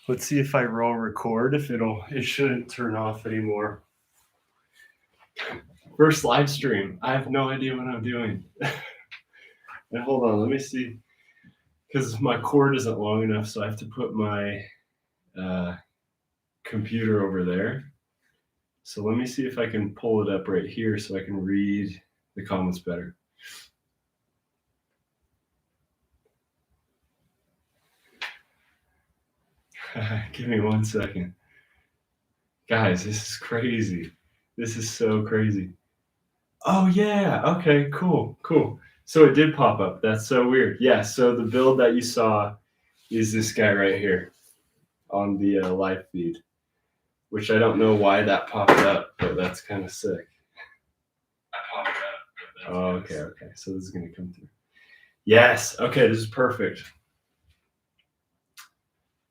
Let's see if I roll record, if it shouldn't turn off anymore. First live stream. I have no idea what I'm doing. And hold on, let me see. Because my cord isn't long enough, so I have to put my computer over there. So let me see if I can pull it up right here so I can read the comments better. Give me 1 second. Guys, this is crazy. This is so crazy. Oh yeah, okay, cool. So it did pop up. That's so weird. Yeah, so the build that you saw is this guy right here on the live feed, which I don't know why that popped up, but that's kind of sick. Oh, okay. So this is gonna come through. Yes, okay, this is perfect.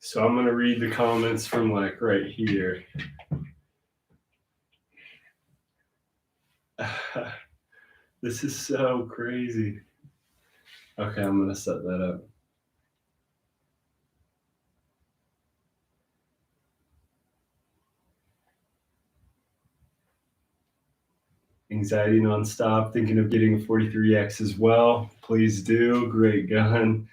So I'm gonna read the comments from like right here. This is so crazy. Okay, I'm gonna set that up. Anxiety nonstop, thinking of getting a 43X as well. Please do. Great gun.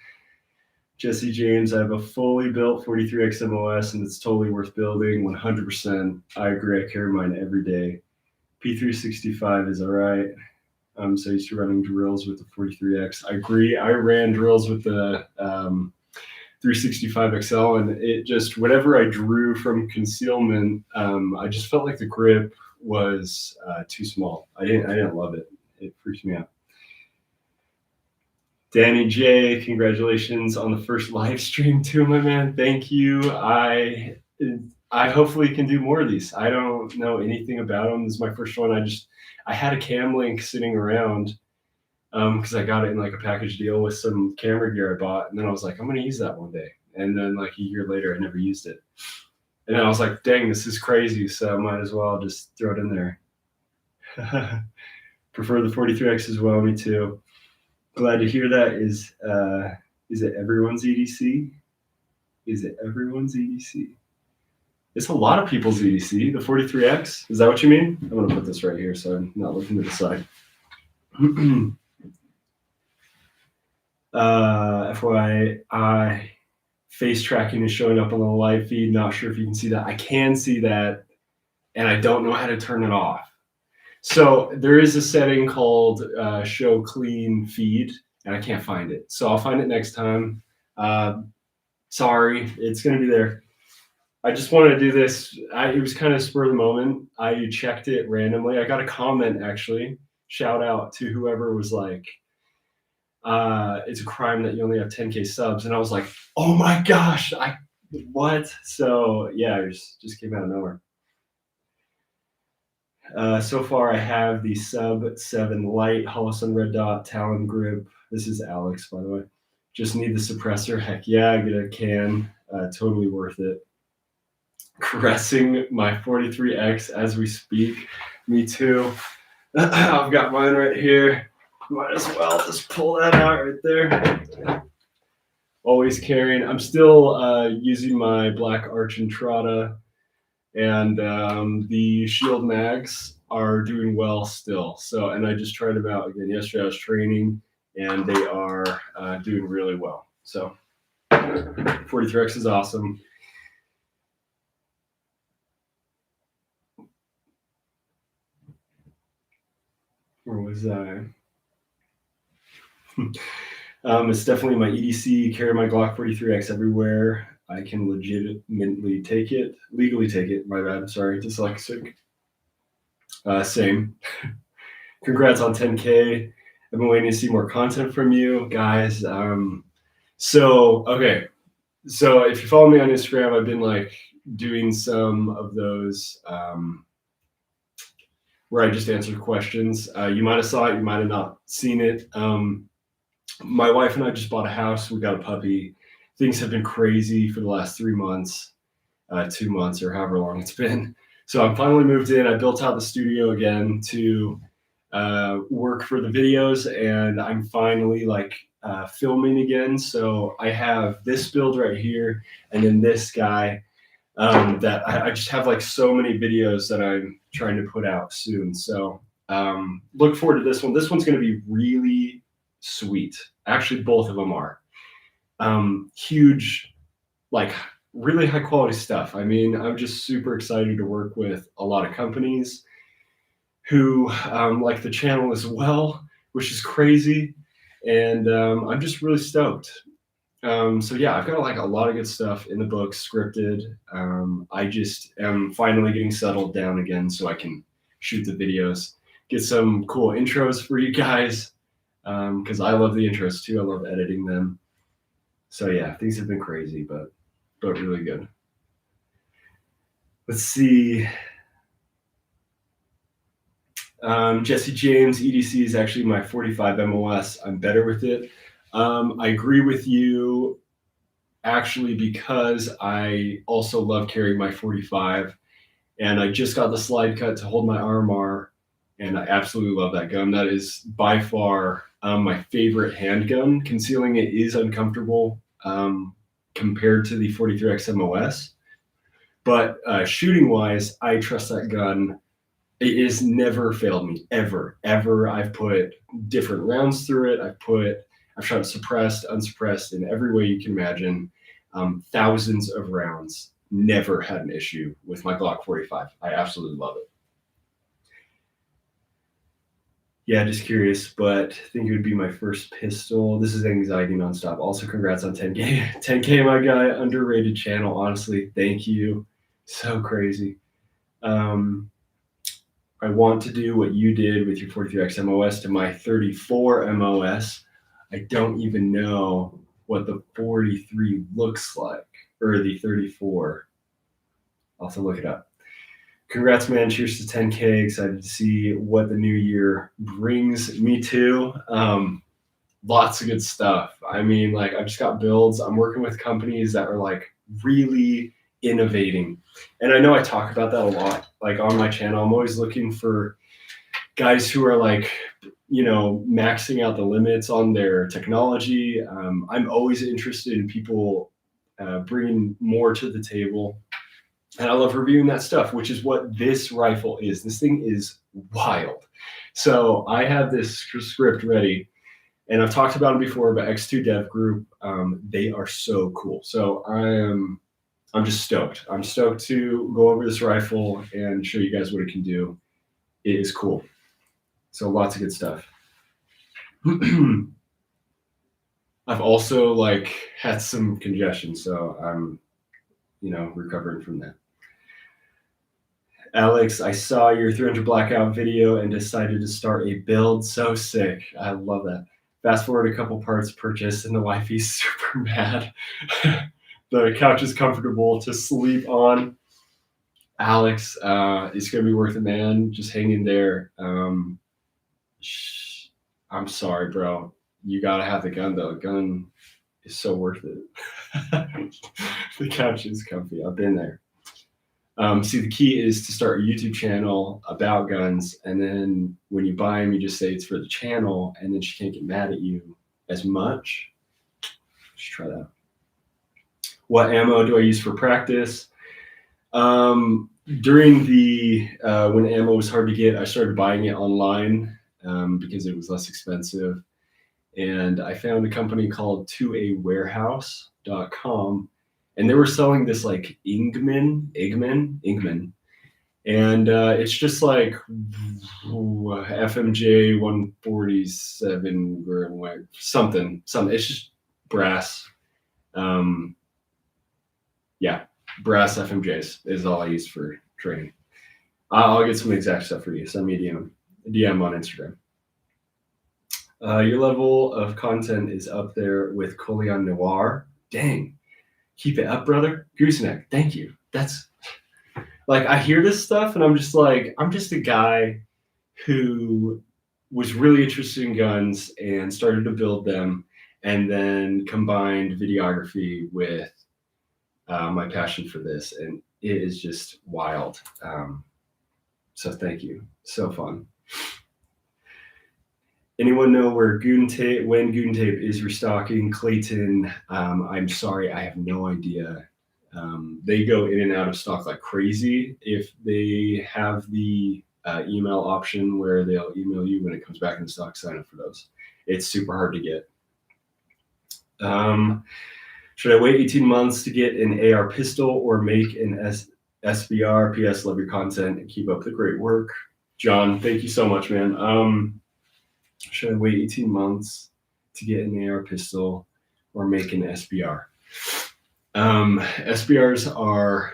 Jesse James, I have a fully built 43X MOS and it's totally worth building. 100%. I agree. I carry mine every day. P365 is all right. I'm so used to running drills with the 43X. I agree. I ran drills with the 365 XL, and it just, whatever I drew from concealment, I just felt like the grip was too small. I didn't love it. It freaked me out. Danny J, congratulations on the first live stream too, my man. Thank you. I hopefully can do more of these. I don't know anything about them. This is my first one. I had a Cam Link sitting around because I got it in like a package deal with some camera gear I bought, and then I was like, I'm gonna use that one day. And then like a year later, I never used it. And then I was like, dang, this is crazy. So I might as well just throw it in there. Prefer the 43X as well. Me too. Glad to hear that. Is it everyone's EDC? Is it everyone's EDC? It's a lot of people's EDC. The 43X. Is that what you mean? I'm gonna put this right here so I'm not looking to the side. FYI, face tracking is showing up on the live feed. Not sure if you can see that. I can see that, and I don't know how to turn it off. So there is a setting called show clean feed, and I can't find it. So I'll find it next time. Sorry, it's going to be there. I just wanted to do this. It was kind of spur of the moment. I checked it randomly. I got a comment, actually. Shout out to whoever was like, it's a crime that you only have 10K subs. And I was like, oh my gosh, what? So yeah, it just came out of nowhere. So far, I have the Sub 7 Lite Holosun Red Dot Talon Grip. This is Alex, by the way. Just need the suppressor. Heck yeah, I get a can. Totally worth it. Caressing my 43X as we speak. Me too. I've got mine right here. Might as well just pull that out right there. Always carrying. I'm still using my Black Arch Entrada. And the Shield mags are doing well still. So, and I just tried them out again yesterday. I was training, and they are doing really well. So, 43X is awesome. Where was I? It's definitely my EDC. Carry my Glock 43X everywhere. I can legitimately legally take it. My bad. Sorry, dyslexic. Same. Congrats on 10K. I've been waiting to see more content from you guys. So if you follow me on Instagram, I've been like doing some of those where I just answered questions. You might have saw it, you might have not seen it. My wife and I just bought a house. We got a puppy. Things have been crazy for the last 3 months, 2 months, or however long it's been. So I'm finally moved in. I built out the studio again to work for the videos, and I'm finally like filming again. So I have this build right here, and then this guy that I just have like so many videos that I'm trying to put out soon. So look forward to this one. This one's going to be really sweet. Actually, both of them are huge, like really high quality stuff. I mean, I'm just super excited to work with a lot of companies who like the channel as well, which is crazy. And I'm just really stoked. So yeah, I've got like a lot of good stuff in the book, scripted. I just am finally getting settled down again so I can shoot the videos, get some cool intros for you guys. Because I love the intros too. I love editing them. So yeah, things have been crazy, but really good. Let's see. Jesse James, EDC is actually my 45 MOS. I'm better with it. I agree with you actually because I also love carrying my 45, and I just got the slide cut to hold my RMR, and I absolutely love that gun. That is by far my favorite handgun. Concealing it is uncomfortable compared to the 43X MOS, but shooting wise, I trust that gun. It has never failed me ever. I've put different rounds through it. I've shot suppressed, unsuppressed in every way you can imagine. Thousands of rounds. Never had an issue with my Glock 45. I absolutely love it. Yeah, just curious, but I think it would be my first pistol. This is anxiety nonstop. Also, congrats on 10K. 10K, my guy. Underrated channel. Honestly, thank you. So crazy. I want to do what you did with your 43X MOS to my 34 MOS. I don't even know what the 43 looks like, or the 34. I'll have to look it up. Congrats, man. Cheers to 10K. Excited to see what the new year brings me to. Lots of good stuff. I mean, like, I've just got builds. I'm working with companies that are like really innovating. And I know I talk about that a lot, like on my channel. I'm always looking for guys who are like, you know, maxing out the limits on their technology. I'm always interested in people bringing more to the table. And I love reviewing that stuff, which is what this rifle is. This thing is wild. So I have this script ready, and I've talked about them before, but X2 Dev Group, they are so cool. So I'm just stoked. I'm stoked to go over this rifle and show you guys what it can do. It is cool. So lots of good stuff. I've also like had some congestion, so I'm, you know, recovering from that. Alex, I saw your 300 blackout video and decided to start a build. So sick. I love that. Fast forward a couple parts purchased, and the wifey's super mad. The couch is comfortable to sleep on. Alex, it's gonna be worth it, man. Just hang in there. I'm sorry, bro. You gotta have the gun though. The gun is so worth it. The couch is comfy. I've been there. See, the key is to start a YouTube channel about guns, and then when you buy them, you just say it's for the channel, and then she can't get mad at you as much. Let's try that. What ammo do I use for practice? During the when ammo was hard to get, I started buying it online because it was less expensive, and I found a company called 2awarehouse.com, and they were selling this like Ingman, and it's just like FMJ 147 or something. It's just brass. Yeah, brass FMJs is all I use for training. I'll get some exact stuff for you. Send me a DM on Instagram. Your level of content is up there with Colion Noir. Dang. Keep it up, brother. Gooseneck, thank you. That's like, I hear this stuff and I'm just like, I'm just a guy who was really interested in guns and started to build them, and then combined videography with my passion for this, and it is just wild. So thank you. So fun. Anyone know where Goon Tape, when Goon Tape is restocking? Clayton, I'm sorry, I have no idea. They go in and out of stock like crazy. If they have the email option where they'll email you when it comes back in stock, sign up for those. It's super hard to get. Should I wait 18 months to get an AR pistol or make an SBR? PS, love your content and keep up the great work. John, thank you so much, man. Should I wait 18 months to get an AR pistol or make an SBR? SBRs are,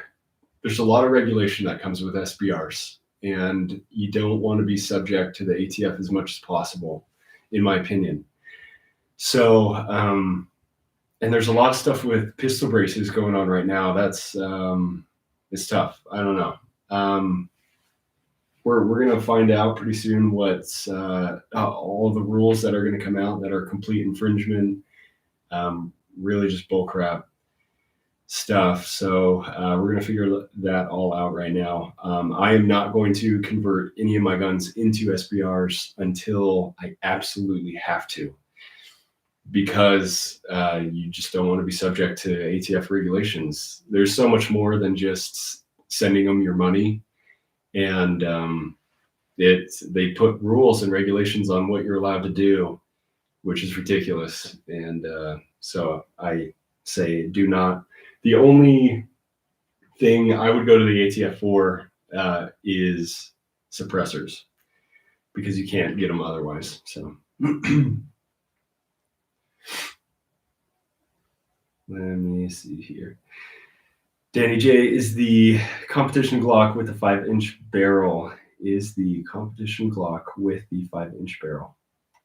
there's a lot of regulation that comes with SBRs, and you don't want to be subject to the ATF as much as possible, in my opinion. So, and there's a lot of stuff with pistol braces going on right now. That's, it's tough. I don't know. We're going to find out pretty soon what's all the rules that are going to come out that are complete infringement, really just bullcrap stuff. So we're going to figure that all out right now. I am not going to convert any of my guns into SBRs until I absolutely have to, because you just don't want to be subject to ATF regulations. There's so much more than just sending them your money. And they put rules and regulations on what you're allowed to do, which is ridiculous. And so I say do not. The only thing I would go to the ATF for is suppressors, because you can't get them otherwise. So let me see here. Danny J, is the competition Glock with the 5-inch barrel? Is the competition Glock with the 5-inch barrel?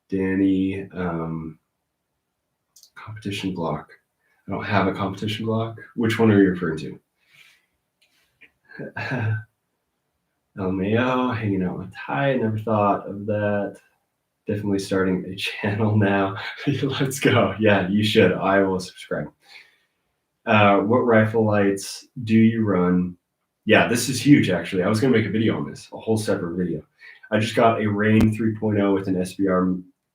Danny, competition Glock. I don't have a competition Glock. Which one are you referring to? LMAO, hanging out with Ty. Never thought of that. Definitely starting a channel now. Let's go. Yeah, you should. I will subscribe. What rifle lights do you run? Yeah, this is huge, actually. I was going to make a video on this, a whole separate video. I just got a Rain 3.0 with an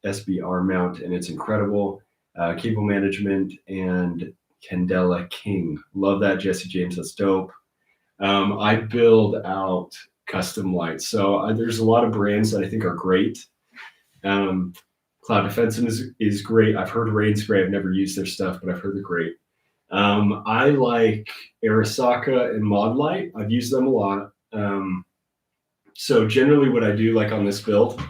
SBR mount, and it's incredible. Cable management and Candela King. Love that, Jesse James. That's dope. I build out custom lights. So there's a lot of brands that I think are great. Cloud Defense is great. I've heard Rain Spray. I've never used their stuff, but I've heard they're great. I like Arisaka and Modlite. I've used them a lot. So generally what I do, like on this build,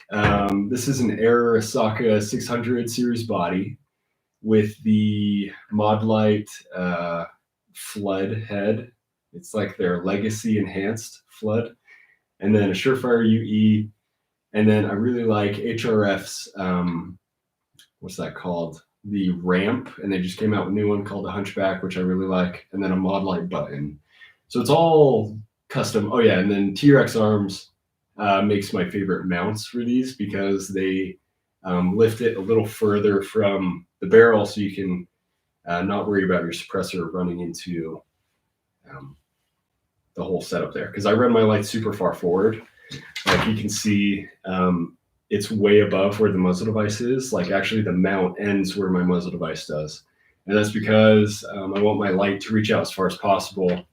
this is an Arisaka 600 series body with the Modlite flood head. It's like their legacy enhanced flood, and then a Surefire UE. And then I really like HRF's, what's that called? The ramp, and they just came out with a new one called the Hunchback, which I really like, and then a Modlite button. So it's all custom. Oh yeah, and then T-Rex Arms makes my favorite mounts for these, because they lift it a little further from the barrel, so you can not worry about your suppressor running into the whole setup there. Because I run my light super far forward. Like you can see, it's way above where the muzzle device is. Like actually the mount ends where my muzzle device does. And that's because I want my light to reach out as far as possible,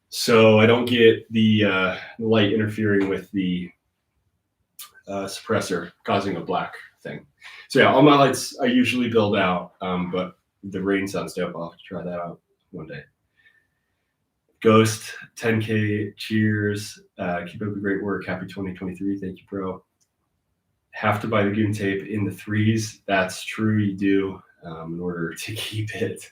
so I don't get the light interfering with the suppressor, causing a black thing. So yeah, all my lights I usually build out, but the Rain sounds dope. I'll have to try that out one day. Ghost, 10K, cheers. Keep up the great work. Happy 2023. Thank you, bro. Have to buy the Goon Tape in the 3s. That's true, you do, in order to keep it.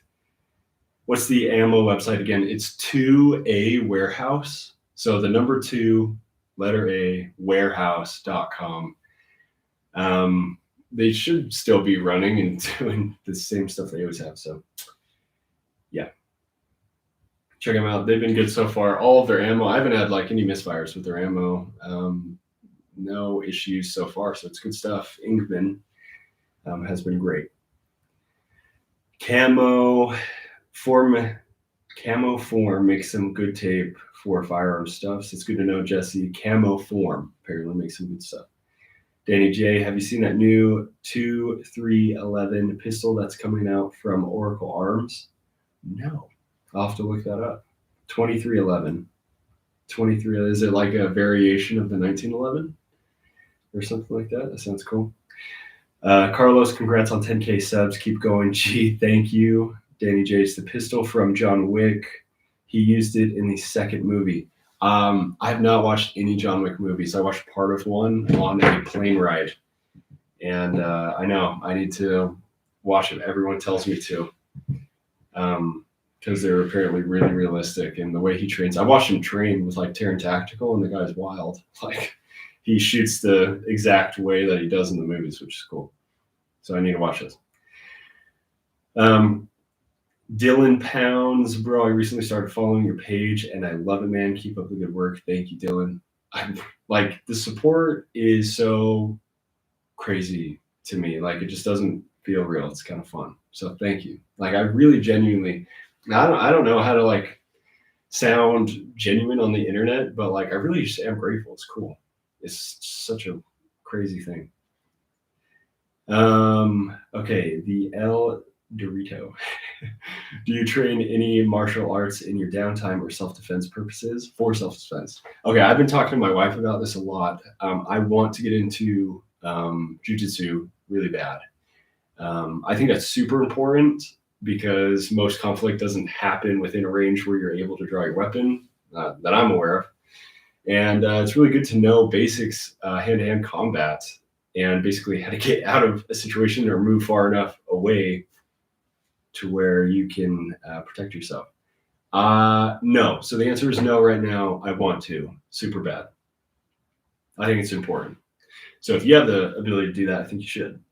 What's the ammo website again? It's 2A Warehouse. So the number 2, letter A, warehouse.com. They should still be running and doing the same stuff they always have. So yeah. Check them out. They've been good so far. All of their ammo, I haven't had like any misfires with their ammo. No issues so far, so it's good stuff. Ingman has been great. Camo Form makes some good tape for firearm stuff, so it's good to know. Jesse, Camo Form apparently makes some good stuff. Danny J, have you seen that new 2311 pistol that's coming out from Oracle Arms? No. I'll have to look that up. 2311. 23, is it like a variation of the 1911 or something like that? That sounds cool. Carlos, congrats on 10K subs. Keep going. Gee, thank you. Danny J's the pistol from John Wick. He used it in the second movie. I have not watched any John Wick movies. I watched part of one on a plane ride. And I know I need to watch it. Everyone tells me to. Because they're apparently really realistic. And the way he trains, I watched him train with like Terran Tactical, and the guy's wild. Like, he shoots the exact way that he does in the movies, which is cool. So I need to watch this. Dylan Pounds, bro, I recently started following your page and I love it, man. Keep up the good work. Thank you, Dylan. Like, the support is so crazy to me. Like, it just doesn't feel real. It's kind of fun. So thank you. Like, I really genuinely, I don't know how to like sound genuine on the internet, but like, I really just am grateful. It's cool. It's such a crazy thing. Okay, the El Dorito. Do you train any martial arts in your downtime or self-defense purposes? For self-defense. Okay, I've been talking to my wife about this a lot. I want to get into jiu-jitsu really bad. I think that's super important because most conflict doesn't happen within a range where you're able to draw your weapon, that I'm aware of. And it's really good to know basics, hand-to-hand combat, and basically how to get out of a situation or move far enough away to where you can protect yourself. No. So the answer is no right now. I want to super bad. I think it's important. So if you have the ability to do that, I think you should.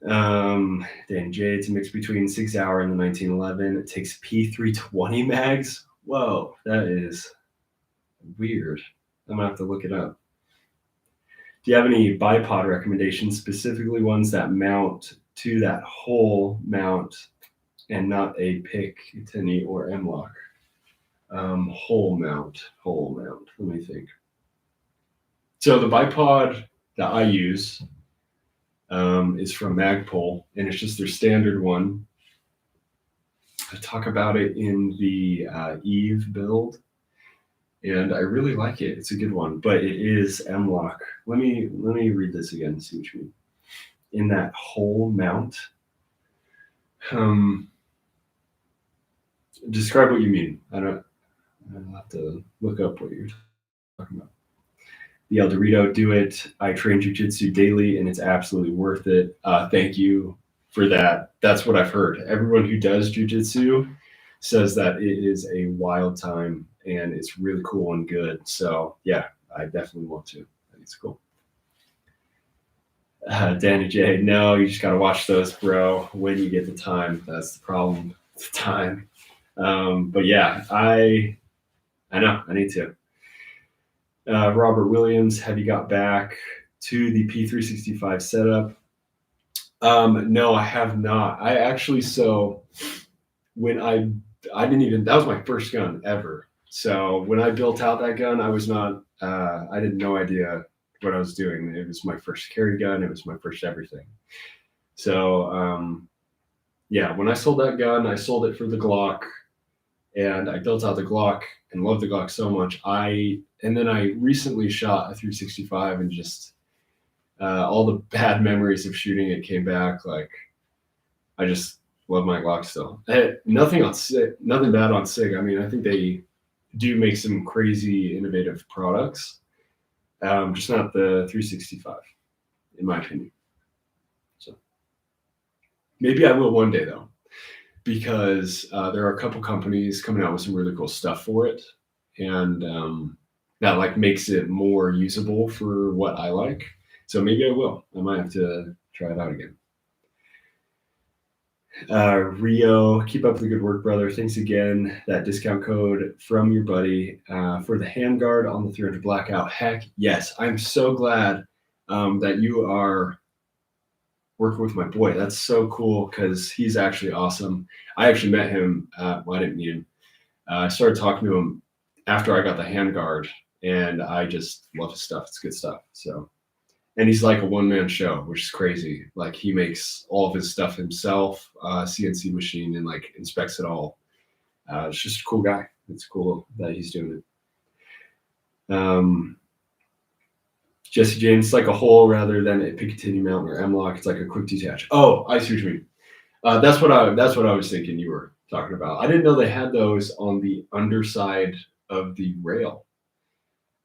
Dan J, it's a mix between 6 Hour and the 1911. It takes P320 mags. Whoa, that is weird. I'm gonna have to look it up. Do you have any bipod recommendations, specifically ones that mount to that whole mount and not a Picatinny or M-LOK? Whole mount. Let me think. So the bipod that I use is from Magpul, and it's just their standard one. I talk about it in the Eve build, and I really like it. It's a good one, but it is M-LOK. Let me read this again and see what you mean. In that whole mount. Describe what you mean. I'll have to look up what you're talking about. The El Dorito, do it. I train jiu-jitsu daily and it's absolutely worth it. Thank you for that. That's what I've heard. Everyone who does jiu-jitsu says that it is a wild time and it's really cool and good. So yeah, I definitely want to. I think it's cool. Danny J, no, you just got to watch those, bro, when you get the time. That's the problem. It's the time. But yeah, I know, I need to. Robert Williams, have you got back to the P365 setup? No, I have not. I actually, so when I didn't even, that was my first gun ever. So when I built out that gun, I was not, I had no idea what I was doing. It was my first carry gun. It was my first everything. So yeah, when I sold that gun, I sold it for the Glock, and I built out the Glock and loved the Glock so much. And then I recently shot a 365, and just all the bad memories of shooting it came back. Like, I just love my Glock still. Nothing bad on SIG. I mean, I think they do make some crazy innovative products. Just not the 365, in my opinion. So maybe I will one day though, because there are a couple companies coming out with some really cool stuff for it, and that like makes it more usable for what I like. So maybe I will. I might have to try it out again. Rio, keep up the good work, brother. Thanks again. That discount code from your buddy for the handguard on the 300 Blackout. Heck yes, I'm so glad that you are working with my boy. That's so cool because he's actually awesome. I actually met him. Well, I didn't meet him. I started talking to him after I got the handguard, and I just love his stuff. It's good stuff. So, and he's like a one-man show, which is crazy. Like he makes all of his stuff himself, CNC machine, and like inspects it all. It's just a cool guy. It's cool that he's doing it. Jesse James, it's like a hole rather than a Picatinny mount or M-LOK. It's like a quick detach. Oh, I see what you mean. That's what I was thinking you were talking about. I didn't know they had those on the underside of the rail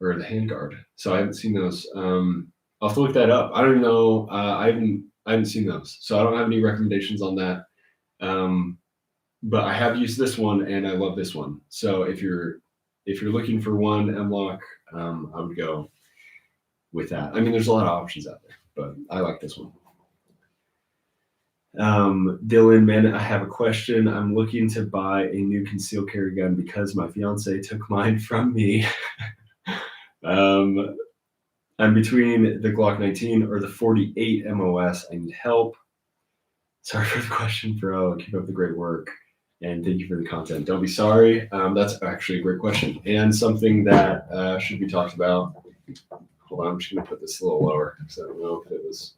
or the handguard, so I haven't seen those. I'll have to look that up. I don't even know. I haven't seen those, so I don't have any recommendations on that. But I have used this one and I love this one. So if you're looking for one M-LOK, I would go with that. I mean, there's a lot of options out there, but I like this one. Dylan, man, I have a question. I'm looking to buy a new concealed carry gun because my fiance took mine from me. I'm between the Glock 19 or the 48 MOS. I need help. Sorry for the question, bro. Keep up the great work. And thank you for the content. Don't be sorry. That's actually a great question and something that should be talked about. Hold on, I'm just going to put this a little lower because I don't know if it was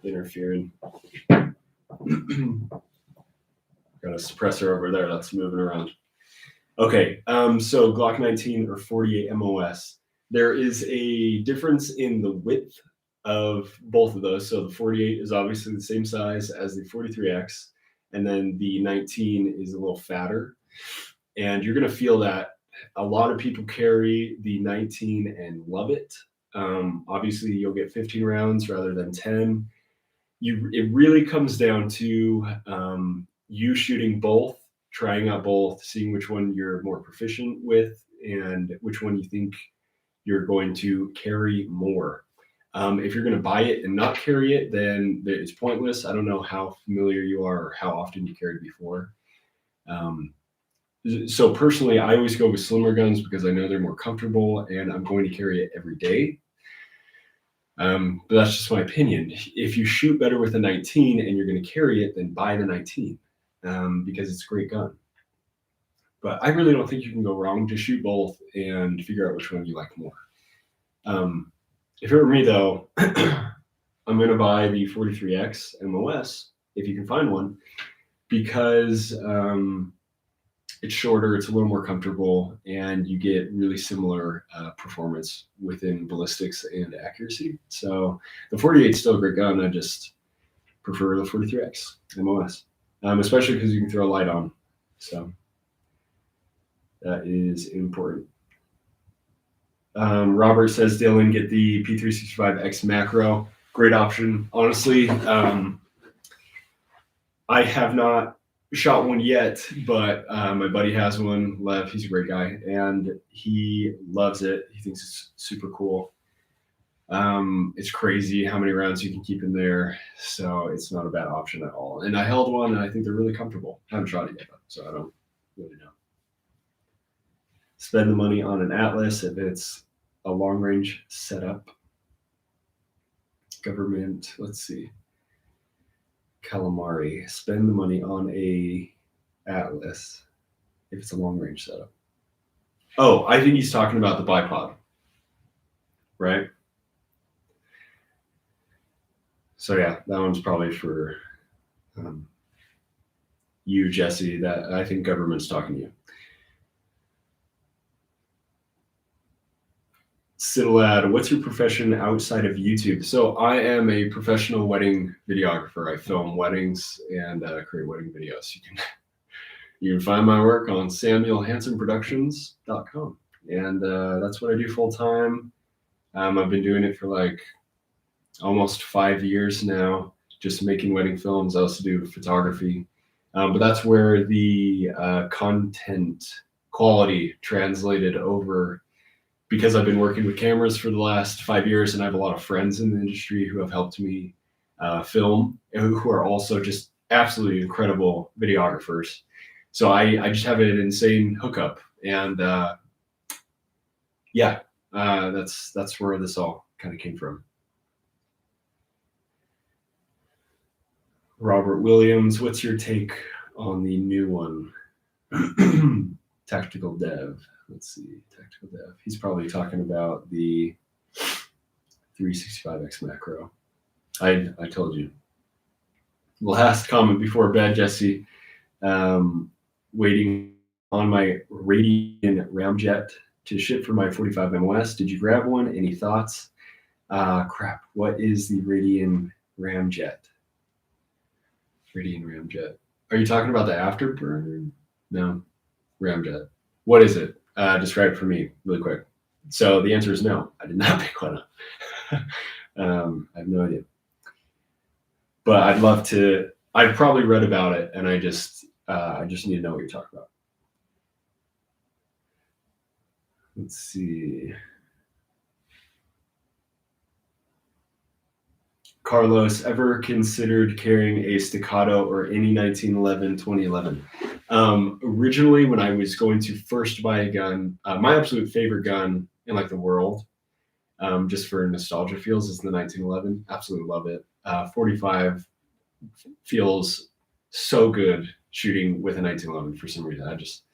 interfering. Got a suppressor over there that's moving around. Okay, so Glock 19 or 48 MOS. There is a difference in the width of both of those. So the 48 is obviously the same size as the 43X, and then the 19 is a little fatter. And you're going to feel that. A lot of people carry the 19 and love it. Obviously, you'll get 15 rounds rather than 10. It really comes down to you shooting both, trying out both, seeing which one you're more proficient with, and which one you think you're going to carry more. If you're going to buy it and not carry it, then it's pointless. I don't know how familiar you are or how often you carried before. So personally, I always go with slimmer guns because I know they're more comfortable and I'm going to carry it every day. But that's just my opinion. If you shoot better with a 19 and you're going to carry it, then buy the 19 because it's a great gun. But I really don't think you can go wrong. Just shoot both and figure out which one you like more. If it were me, though, I'm going to buy the 43X MOS if you can find one because it's shorter, it's a little more comfortable, and you get really similar performance within ballistics and accuracy. So the 48 is still a great gun. I just prefer the 43X MOS, especially because you can throw a light on. So that is important. Robert says, Dylan, get the P365X macro. Great option. Honestly, I have not shot one yet, but my buddy has one, Lev. He's a great guy, and he loves it. He thinks it's super cool. It's crazy how many rounds you can keep in there, so it's not a bad option at all. And I held one, and I think they're really comfortable. I haven't shot it yet, though, so I don't really know. Spend the money on an Atlas if it's a long-range setup. Government, let's see. Calamari, spend the money on a Atlas if it's a long-range setup. Oh, I think he's talking about the bipod, right? So yeah, that one's probably for you, Jesse. That I think government's talking to you. Sidlad, what's your profession outside of YouTube? So I am a professional wedding videographer. I film weddings and create wedding videos. You can find my work on SamuelHansonProductions.com, and that's what I do full time. I've been doing it for like almost 5 years now, just making wedding films. I also do photography, but that's where the content quality translated over. Because I've been working with cameras for the last 5 years and I have a lot of friends in the industry who have helped me film, who are also just absolutely incredible videographers. So I just have an insane hookup, and that's where this all kind of came from. Robert Williams, what's your take on the new one? Tactical Dev. Let's see, Tactical Dev. He's probably talking about the 365X macro. I told you. Last comment before bed, Jesse. Waiting on my Radian Ramjet to ship for my 45 MOS. Did you grab one? Any thoughts? Crap. What is the Radian Ramjet? Radian Ramjet. Are you talking about the Afterburner? No. Ramjet. What is it? Describe it for me really quick. So the answer is no. I did not pick one up. I have no idea. But I'd love to. I've probably read about it, and I just need to know what you're talking about. Let's see. Carlos, ever considered carrying a Staccato or any 1911, 2011? Originally, when I was going to first buy a gun, my absolute favorite gun in like the world, just for nostalgia feels, is the 1911. Absolutely love it. 45 feels so good shooting with a 1911 for some reason. I just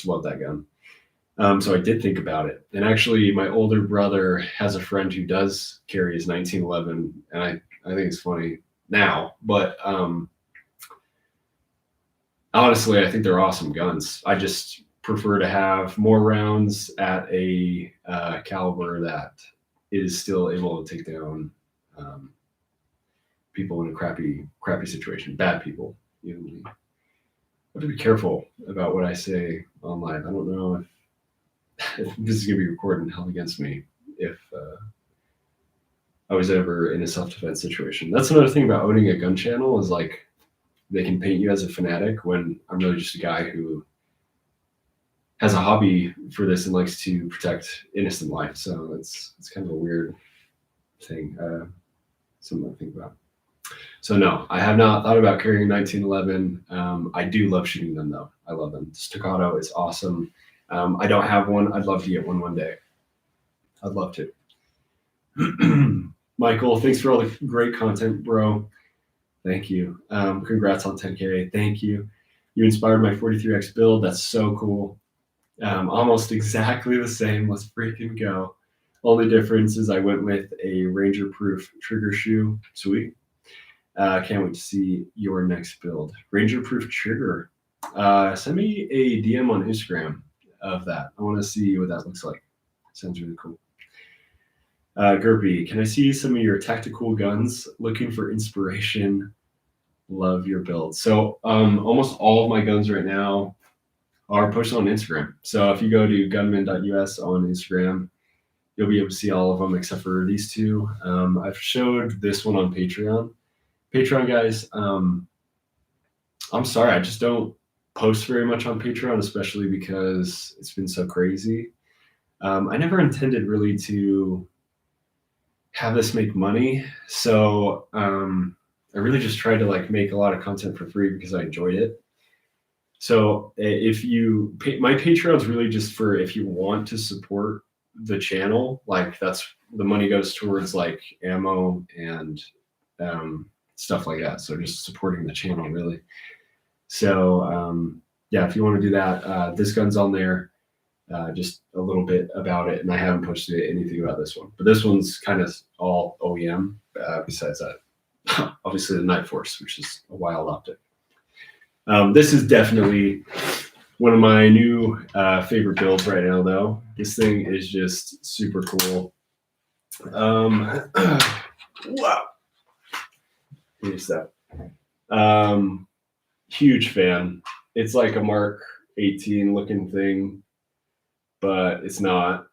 love that gun. So I did think about it. And actually, my older brother has a friend who does carry his 1911, and I think it's funny now. But honestly, I think they're awesome guns. I just prefer to have more rounds at a caliber that is still able to take down people in a crappy situation, bad people. I have to be careful about what I say online. I don't know if this is going to be recorded and held against me if I was ever in a self-defense situation. That's another thing about owning a gun channel is like they can paint you as a fanatic when I'm really just a guy who has a hobby for this and likes to protect innocent life. So it's kind of a weird thing, something to think about. So no, I have not thought about carrying 1911. I do love shooting them though. I love them. Staccato is awesome. I don't have one. I'd love to get one day. I'd love to. Michael, thanks for all the great content, bro. Thank you. Congrats on 10K. Thank you. You inspired my 43X build. That's so cool. Almost exactly the same. Let's freaking go. Only difference is I went with a Ranger-proof trigger shoe. Sweet. Can't wait to see your next build. Ranger-proof trigger. Send me a DM on Instagram of that. I want to see what that looks like. Sounds really cool. Gerby, can I see some of your tactical guns? Looking for inspiration. Love your build. So almost all of my guns right now are posted on Instagram. So if you go to gunman.us on Instagram, you'll be able to see all of them except for these two. I've showed this one on Patreon. Patreon guys, I'm sorry, I just don't post very much on Patreon, especially because it's been so crazy. I never intended really to have this make money. So I really just tried to like make a lot of content for free because I enjoyed it. So if you, my Patreon is really just for if you want to support the channel, like that's the money goes towards like ammo and stuff like that. So just supporting the channel really. So yeah, if you want to do that, this gun's on there. Just a little bit about it, and I haven't posted anything about this one. But this one's kind of all OEM. Besides that, obviously the Night Force, which is a wild optic. This is definitely one of my new favorite builds right now, though. This thing is just super cool. Wow. Here's that. Huge fan. It's like a Mark 18 looking thing, but it's not.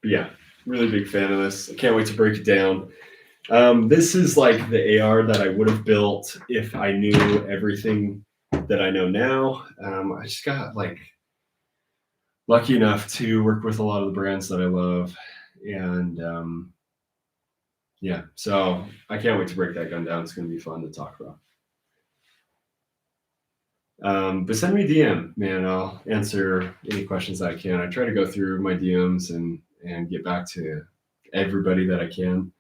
But yeah, really big fan of this. I can't wait to break it down. This is like the AR that I would have built if I knew everything that I know now. I just got like lucky enough to work with a lot of the brands that I love, and yeah, so I can't wait to break that gun down. It's going to be fun to talk about. But send me a DM, man. I'll answer any questions I can. I try to go through my DMs and get back to everybody that I can,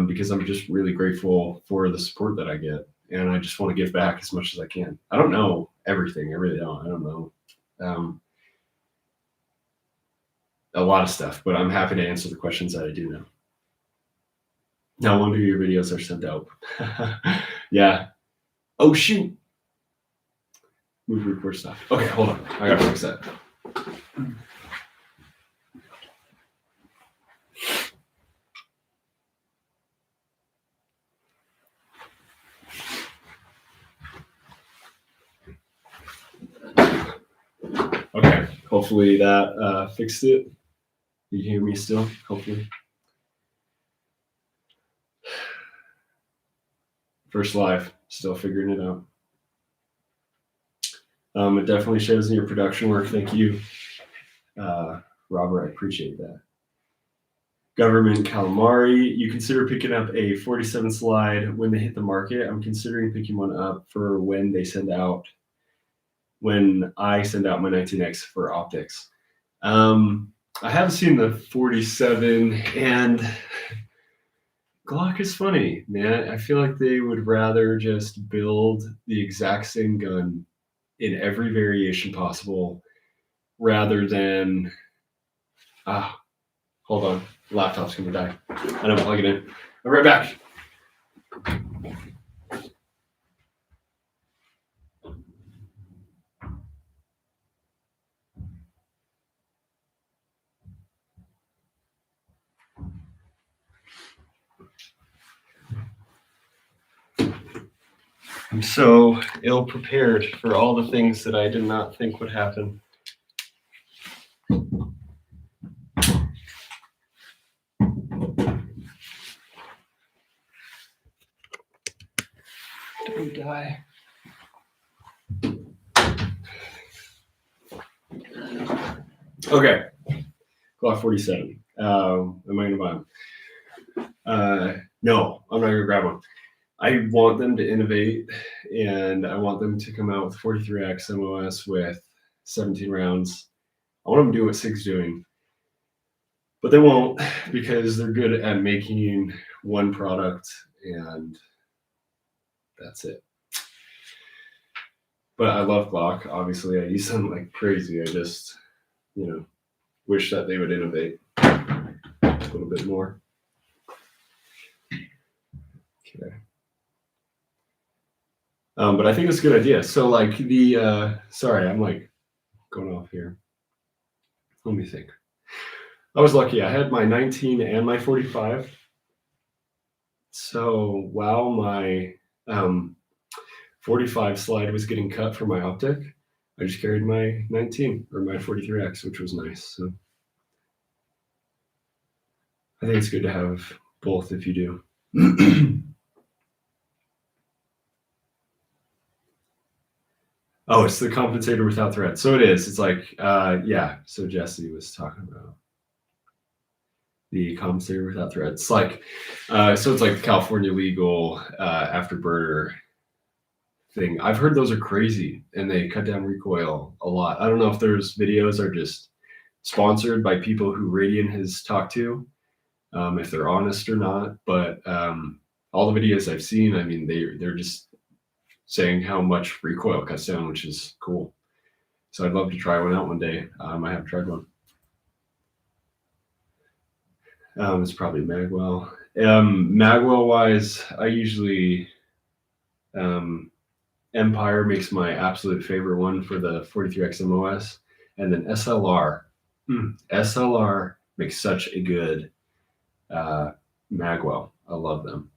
because I'm just really grateful for the support that I get. and I just want to give back as much as I can. I don't know everything. I really don't. I don't know a lot of stuff, but I'm happy to answer the questions that I do know. No wonder your videos are so dope. Yeah. Oh, shoot. Move record stuff. Okay, hold on. I gotta fix that. Okay, hopefully that fixed it. You hear me still? Hopefully. First live, still figuring it out. It definitely shows in your production work. Thank you, Robert. I appreciate that. Government calamari. You consider picking up a 47 slide when they hit the market. I'm considering picking one up for when I send out my 19X for optics. I have seen the 47, and Glock is funny, man. I feel like they would rather just build the exact same gun in every variation possible rather than hold on, laptop's gonna die. I don't plug it in. I'm right back. I'm so ill prepared for all the things that I did not think would happen. Don't die. Okay, Glock 47. Am I gonna buy them? No, I'm not gonna grab one. I want them to innovate, and I want them to come out with 43X MOS with 17 rounds. I want them to do what SIG's doing, but they won't because they're good at making one product, and that's it. But I love Glock. Obviously, I use them like crazy. I just, wish that they would innovate a little bit more. Okay. But I think it's a good idea. So like sorry, I'm like going off here. Let me think. I was lucky. I had my 19 and my 45. So while my 45 slide was getting cut for my optic, I just carried my 19 or my 43X, which was nice. So I think it's good to have both if you do. Oh, it's the compensator without thread. So it is. It's like, yeah. So Jesse was talking about the compensator without thread. It's like, so it's like the California legal afterburner thing. I've heard those are crazy and they cut down recoil a lot. I don't know if those videos are just sponsored by people who Radian has talked to, if they're honest or not. But all the videos I've seen, I mean, they're just saying how much recoil cuts down, which is cool. So I'd love to try one out one day. I haven't tried one. It's probably Magwell. Magwell wise, I usually Empire makes my absolute favorite one for the 43X MOS, and then SLR. SLR makes such a good Magwell. I love them.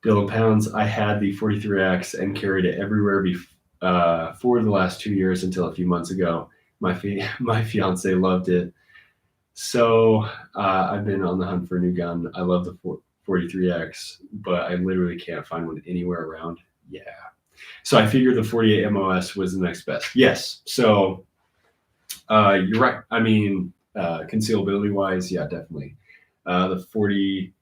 Dylan Pounds, I had the 43X and carried it everywhere for the last 2 years until a few months ago. My fiance loved it. So I've been on the hunt for a new gun. I love the 43X, but I literally can't find one anywhere around. Yeah. So I figured the 48 MOS was the next best. Yes. So you're right. I mean, concealability wise, yeah, definitely. The 48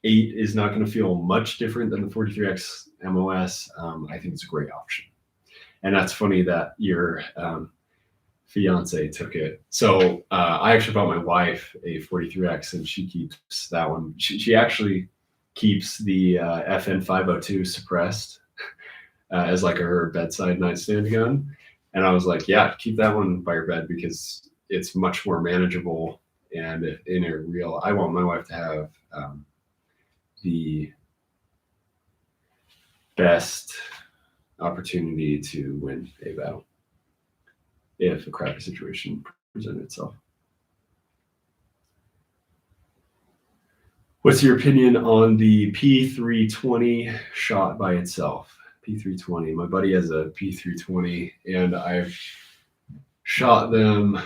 is not going to feel much different than the 43X MOS. I think it's a great option. And that's funny that your fiance took it. So I actually bought my wife a 43X and she keeps that one. She actually keeps the FN 502 suppressed as like her bedside nightstand gun. And I was like, yeah, keep that one by your bed because it's much more manageable. And in a real, I want my wife to have the best opportunity to win a battle if a crappy situation presented itself. What's your opinion on the P320 shot by itself? P320. My buddy has a P320, and I've shot them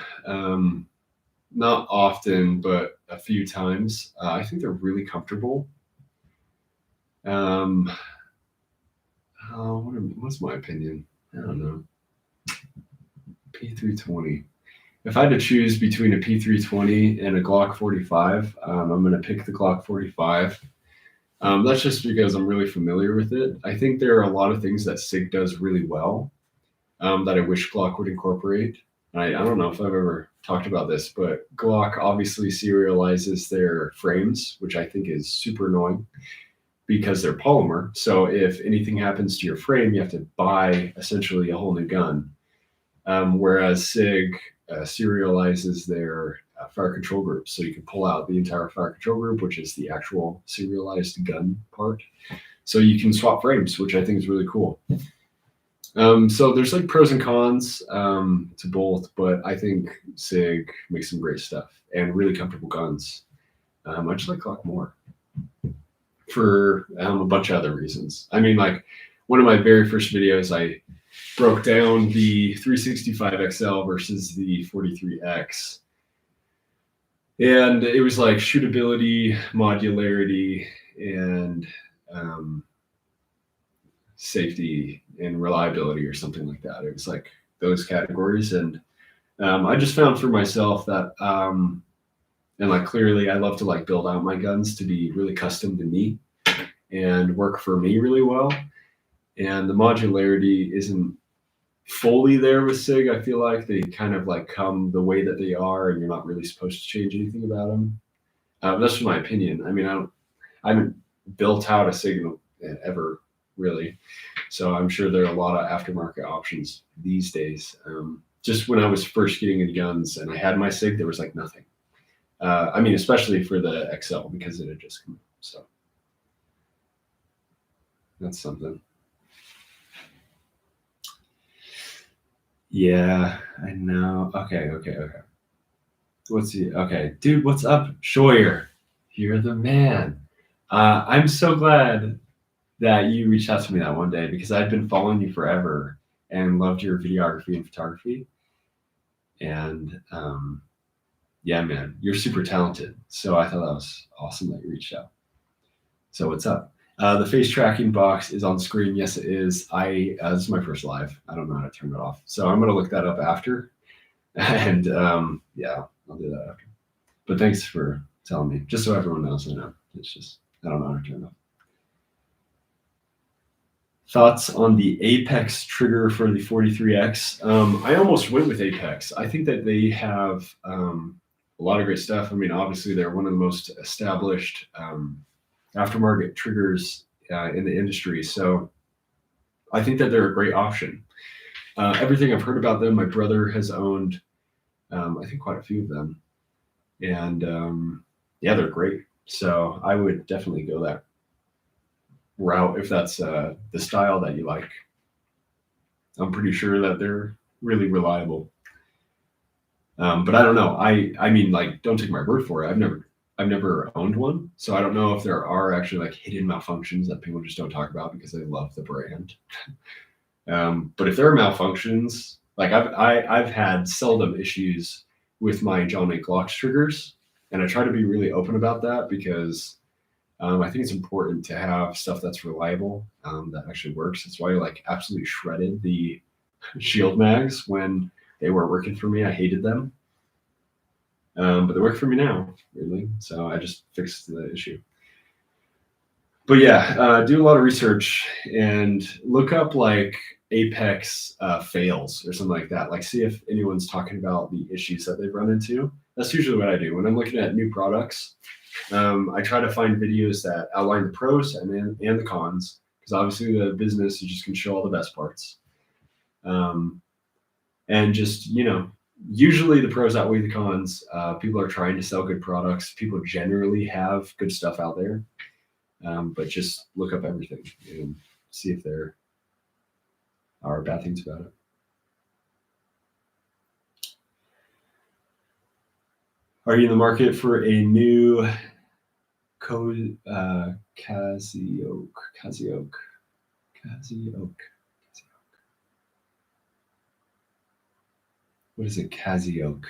not often, but a few times. I think they're really comfortable. What's my opinion? I don't know. P320. If I had to choose between a P320 and a Glock 45, I'm going to pick the Glock 45. That's just because I'm really familiar with it. I think there are a lot of things that SIG does really well that I wish Glock would incorporate. I don't know if I've ever talked about this, but Glock obviously serializes their frames, which I think is super annoying because they're polymer. So if anything happens to your frame, you have to buy essentially a whole new gun. Whereas SIG serializes their fire control group. So you can pull out the entire fire control group, which is the actual serialized gun part. So you can swap frames, which I think is really cool. So there's like pros and cons to both, but I think SIG makes some great stuff and really comfortable guns. I just like Glock more for a bunch of other reasons. I mean, like one of my very first videos, I broke down the 365 XL versus the 43X. And it was like shootability, modularity, and safety and reliability or something like that. It was like those categories. And I just found for myself that, and like clearly I love to like build out my guns to be really custom to me and work for me really well. And the modularity isn't fully there with SIG. I feel like they kind of like come the way that they are, and you're not really supposed to change anything about them. That's just my opinion. I mean, I haven't built out a SIG ever really, so I'm sure there are a lot of aftermarket options these days. Just when I was first getting into guns and I had my SIG, there was like nothing. I mean, especially for the XL because it had just come out. So that's something. Yeah, I know. Okay. Okay, dude, what's up, Shoyer? You're the man. I'm so glad that you reached out to me that one day because I'd been following you forever and loved your videography and photography. And yeah, man, you're super talented. So I thought that was awesome that you reached out. So what's up? The face tracking box is on screen. Yes, it is. This is my first live. I don't know how to turn it off. So I'm going to look that up after. And yeah, I'll do that after. But thanks for telling me. Just so everyone knows, I know. It's just, I don't know how to turn it off. Thoughts on the Apex trigger for the 43X? I almost went with Apex. I think that they have a lot of great stuff. I mean, obviously, they're one of the most established aftermarket triggers in the industry. So I think that they're a great option. Everything I've heard about them, my brother has owned, I think, quite a few of them. And yeah, they're great. So I would definitely go that route if that's the style that you like. I'm pretty sure that they're really reliable. But I don't know. I mean, like, don't take my word for it. I've never owned one, so I don't know if there are actually like hidden malfunctions that people just don't talk about because they love the brand. But if there are malfunctions, like I've had seldom issues with my John Wick Glock triggers, and I try to be really open about that because I think it's important to have stuff that's reliable, that actually works. That's why I like absolutely shredded the shield mags when they weren't working for me. I hated them. But they work for me now, really. So I just fixed the issue. But yeah, do a lot of research and look up like Apex fails or something like that. Like see if anyone's talking about the issues that they've run into. That's usually what I do when I'm looking at new products. I try to find videos that outline the pros and the cons, because obviously the business you just can show all the best parts. And just, usually the pros outweigh the cons. People are trying to sell good products. People generally have good stuff out there, but just look up everything and see if there are bad things about it. Are you in the market for a new Casio oak? What is it? Casio oak.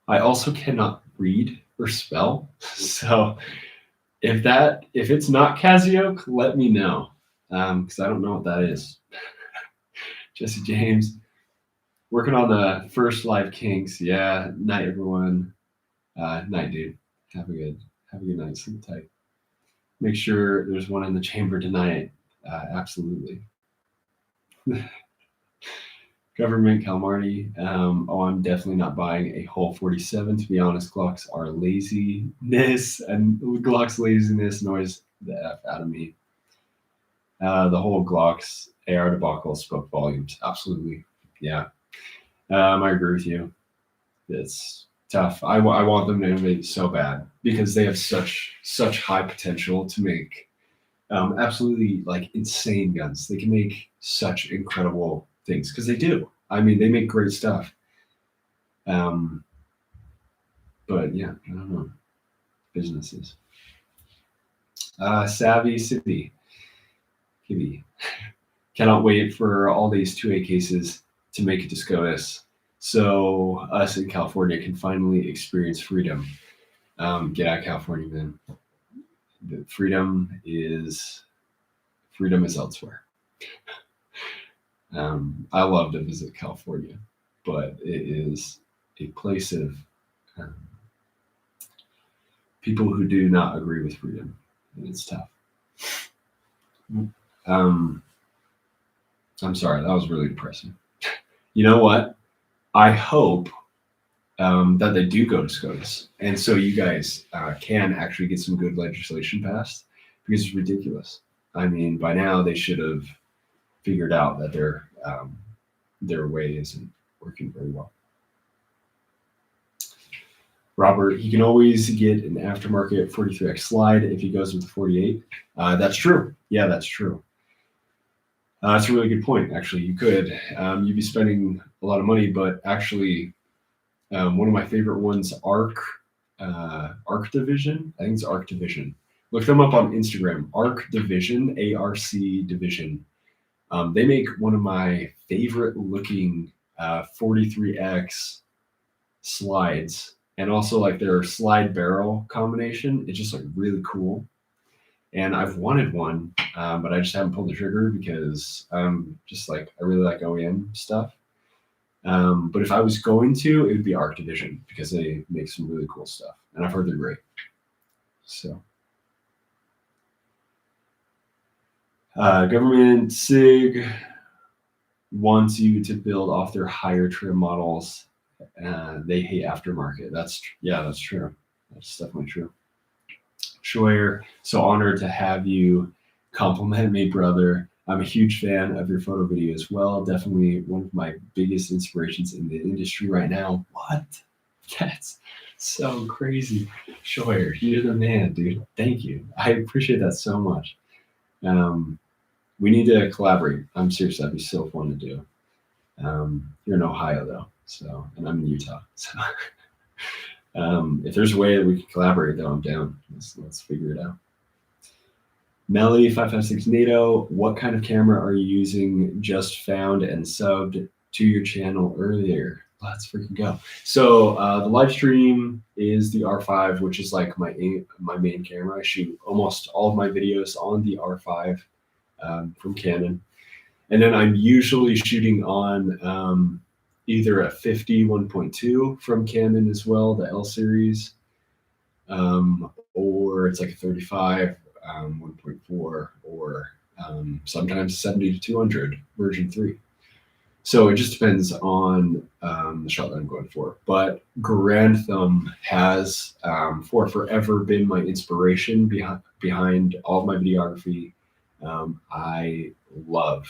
I also cannot read or spell, so if it's not Casio, let me know, because I don't know what that is. Jesse James, working on the first Live Kinks. Yeah, night everyone. Night, dude. Have a good night. Sleep tight. Make sure there's one in the chamber tonight. Absolutely. Government Calmarty. I'm definitely not buying a Hull 47. To be honest, Glocks are laziness, and Glock's laziness annoys the F out of me. The whole Glock's AR debacle spoke volumes. Absolutely. Yeah. I agree with you. It's tough. I want them to innovate so bad because they have such high potential to make absolutely like insane guns. They can make such incredible things because they do. I mean, they make great stuff. But yeah, I don't know. Businesses. Savvy City. Kibby. Cannot wait for all these 2A cases to make it to SCOTUS, so us in California can finally experience freedom. Get out of California, man. Freedom is elsewhere. I love to visit California, but it is a place of people who do not agree with freedom, and it's tough. I'm sorry, that was really depressing. You know what? I hope that they do go to SCOTUS, and so you guys can actually get some good legislation passed, because it's ridiculous. I mean, by now they should have figured out that their way isn't working very well. Robert, he can always get an aftermarket 43X slide if he goes with the 48. That's true. Yeah, that's true. That's a really good point. Actually, you could. You'd be spending a lot of money, but actually, one of my favorite ones, Arc Division. I think it's Arc Division. Look them up on Instagram. Arc Division, ARC Division. They make one of my favorite looking 43X slides, and also like their slide barrel combination. It's just like really cool. And I've wanted one, but I just haven't pulled the trigger because just like I really like OEM stuff. But if I was going to, it would be Arc Division because they make some really cool stuff, and I've heard they're great. So, Government SIG wants you to build off their higher trim models. They hate aftermarket. That's true. That's definitely true. Schroyer, so honored to have you compliment me, brother. I'm a huge fan of your photo video as well. Definitely one of my biggest inspirations in the industry right now. What? That's so crazy. Schroyer, you're the man, dude. Thank you. I appreciate that so much. We need to collaborate. I'm serious. That'd be so fun to do. You're in Ohio though, and I'm in Utah. So if there's a way that we can collaborate, though, I'm down. Let's figure it out. Melly 556 NATO, what kind of camera are you using? Just found and subbed to your channel earlier. Let's freaking go. So the live stream is the R5, which is like my main camera. I shoot almost all of my videos on the R5 from Canon. And then I'm usually shooting on either a 50 1.2 from Canon as well, the L series, or it's like a 35 1.4, or sometimes 70 to 200 version 3. So it just depends on the shot that I'm going for. But Garand Thumb has for forever been my inspiration behind all of my videography. I love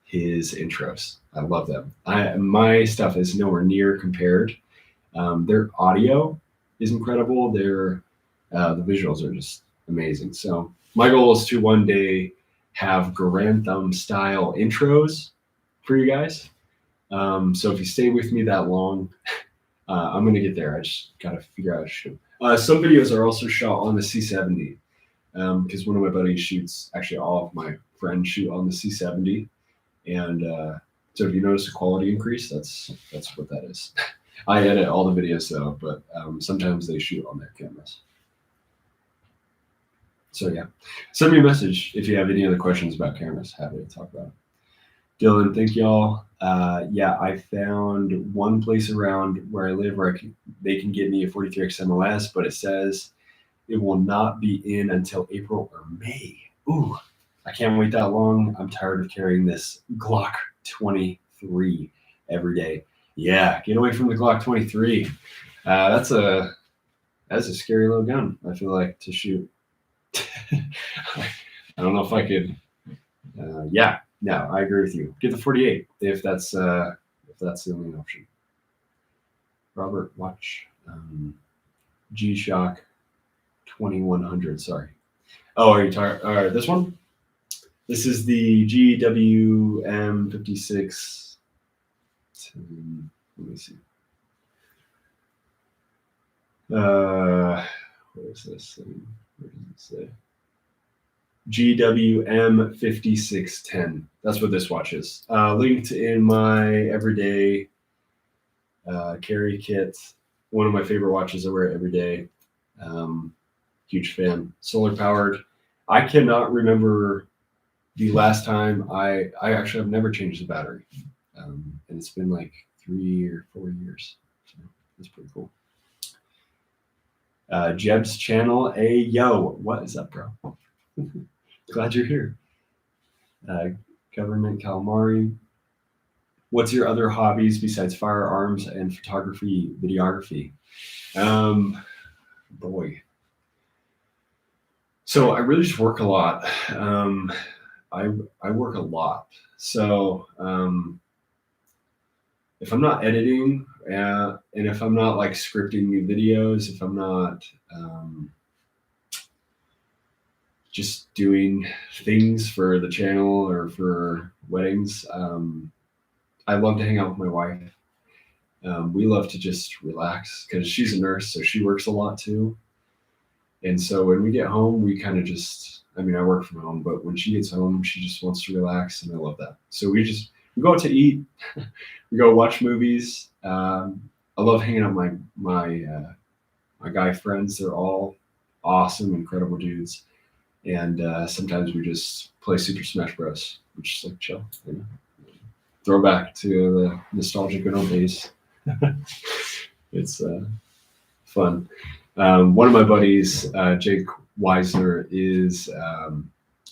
his intros. I love them. My stuff is nowhere near compared. Their audio is incredible. The visuals are just amazing. So my goal is to one day have Garand Thumb style intros for you guys. So if you stay with me that long, I'm gonna get there. I just gotta figure out how to shoot. Some videos are also shot on the C70 because one of my buddies shoots. Actually, all of my friends shoot on the C70, and so if you notice a quality increase, that's what that is. I edit all the videos though, but sometimes they shoot on their cameras. So yeah, send me a message if you have any other questions about cameras. Happy to talk about it. Dylan, thank y'all. Yeah, I found one place around where I live where they can give me a 43X MOS, but it says it will not be in until April or May. Ooh, I can't wait that long. I'm tired of carrying this Glock 23 every day. Yeah, get away from the Glock 23. That's a scary little gun, I feel like, to shoot. I don't know if I could. Yeah, no, I agree with you. Get the 48 if that's the only option. Robert, watch G-Shock 2100. Sorry. Oh, are you talking? This one? This is the GWM 56. Let me see. What is this thing? What does it say? GWM 5610. That's what this watch is. Linked in my everyday carry kit. One of my favorite watches I wear every day. Huge fan. Solar powered. I cannot remember the last time I actually have never changed the battery. And it's been like 3 or 4 years. So that's pretty cool. Jeb's channel. Hey, yo, what is up, bro? Glad you're here. Government calamari. What's your other hobbies besides firearms and photography, videography? Boy. So I really just work a lot. I work a lot. So if I'm not editing and if I'm not like scripting new videos, if I'm not just doing things for the channel or for weddings, I love to hang out with my wife. We love to just relax because she's a nurse, so she works a lot too. And so when we get home, we kind of just, I work from home, but when she gets home, she just wants to relax, and I love that. So we go out to eat, we go watch movies. I love hanging out with my guy friends. They're all awesome, incredible dudes. And sometimes we just play Super Smash Bros, which is like chill. Throwback to the nostalgic good old days. It's fun. One of my buddies, Jake Weisner,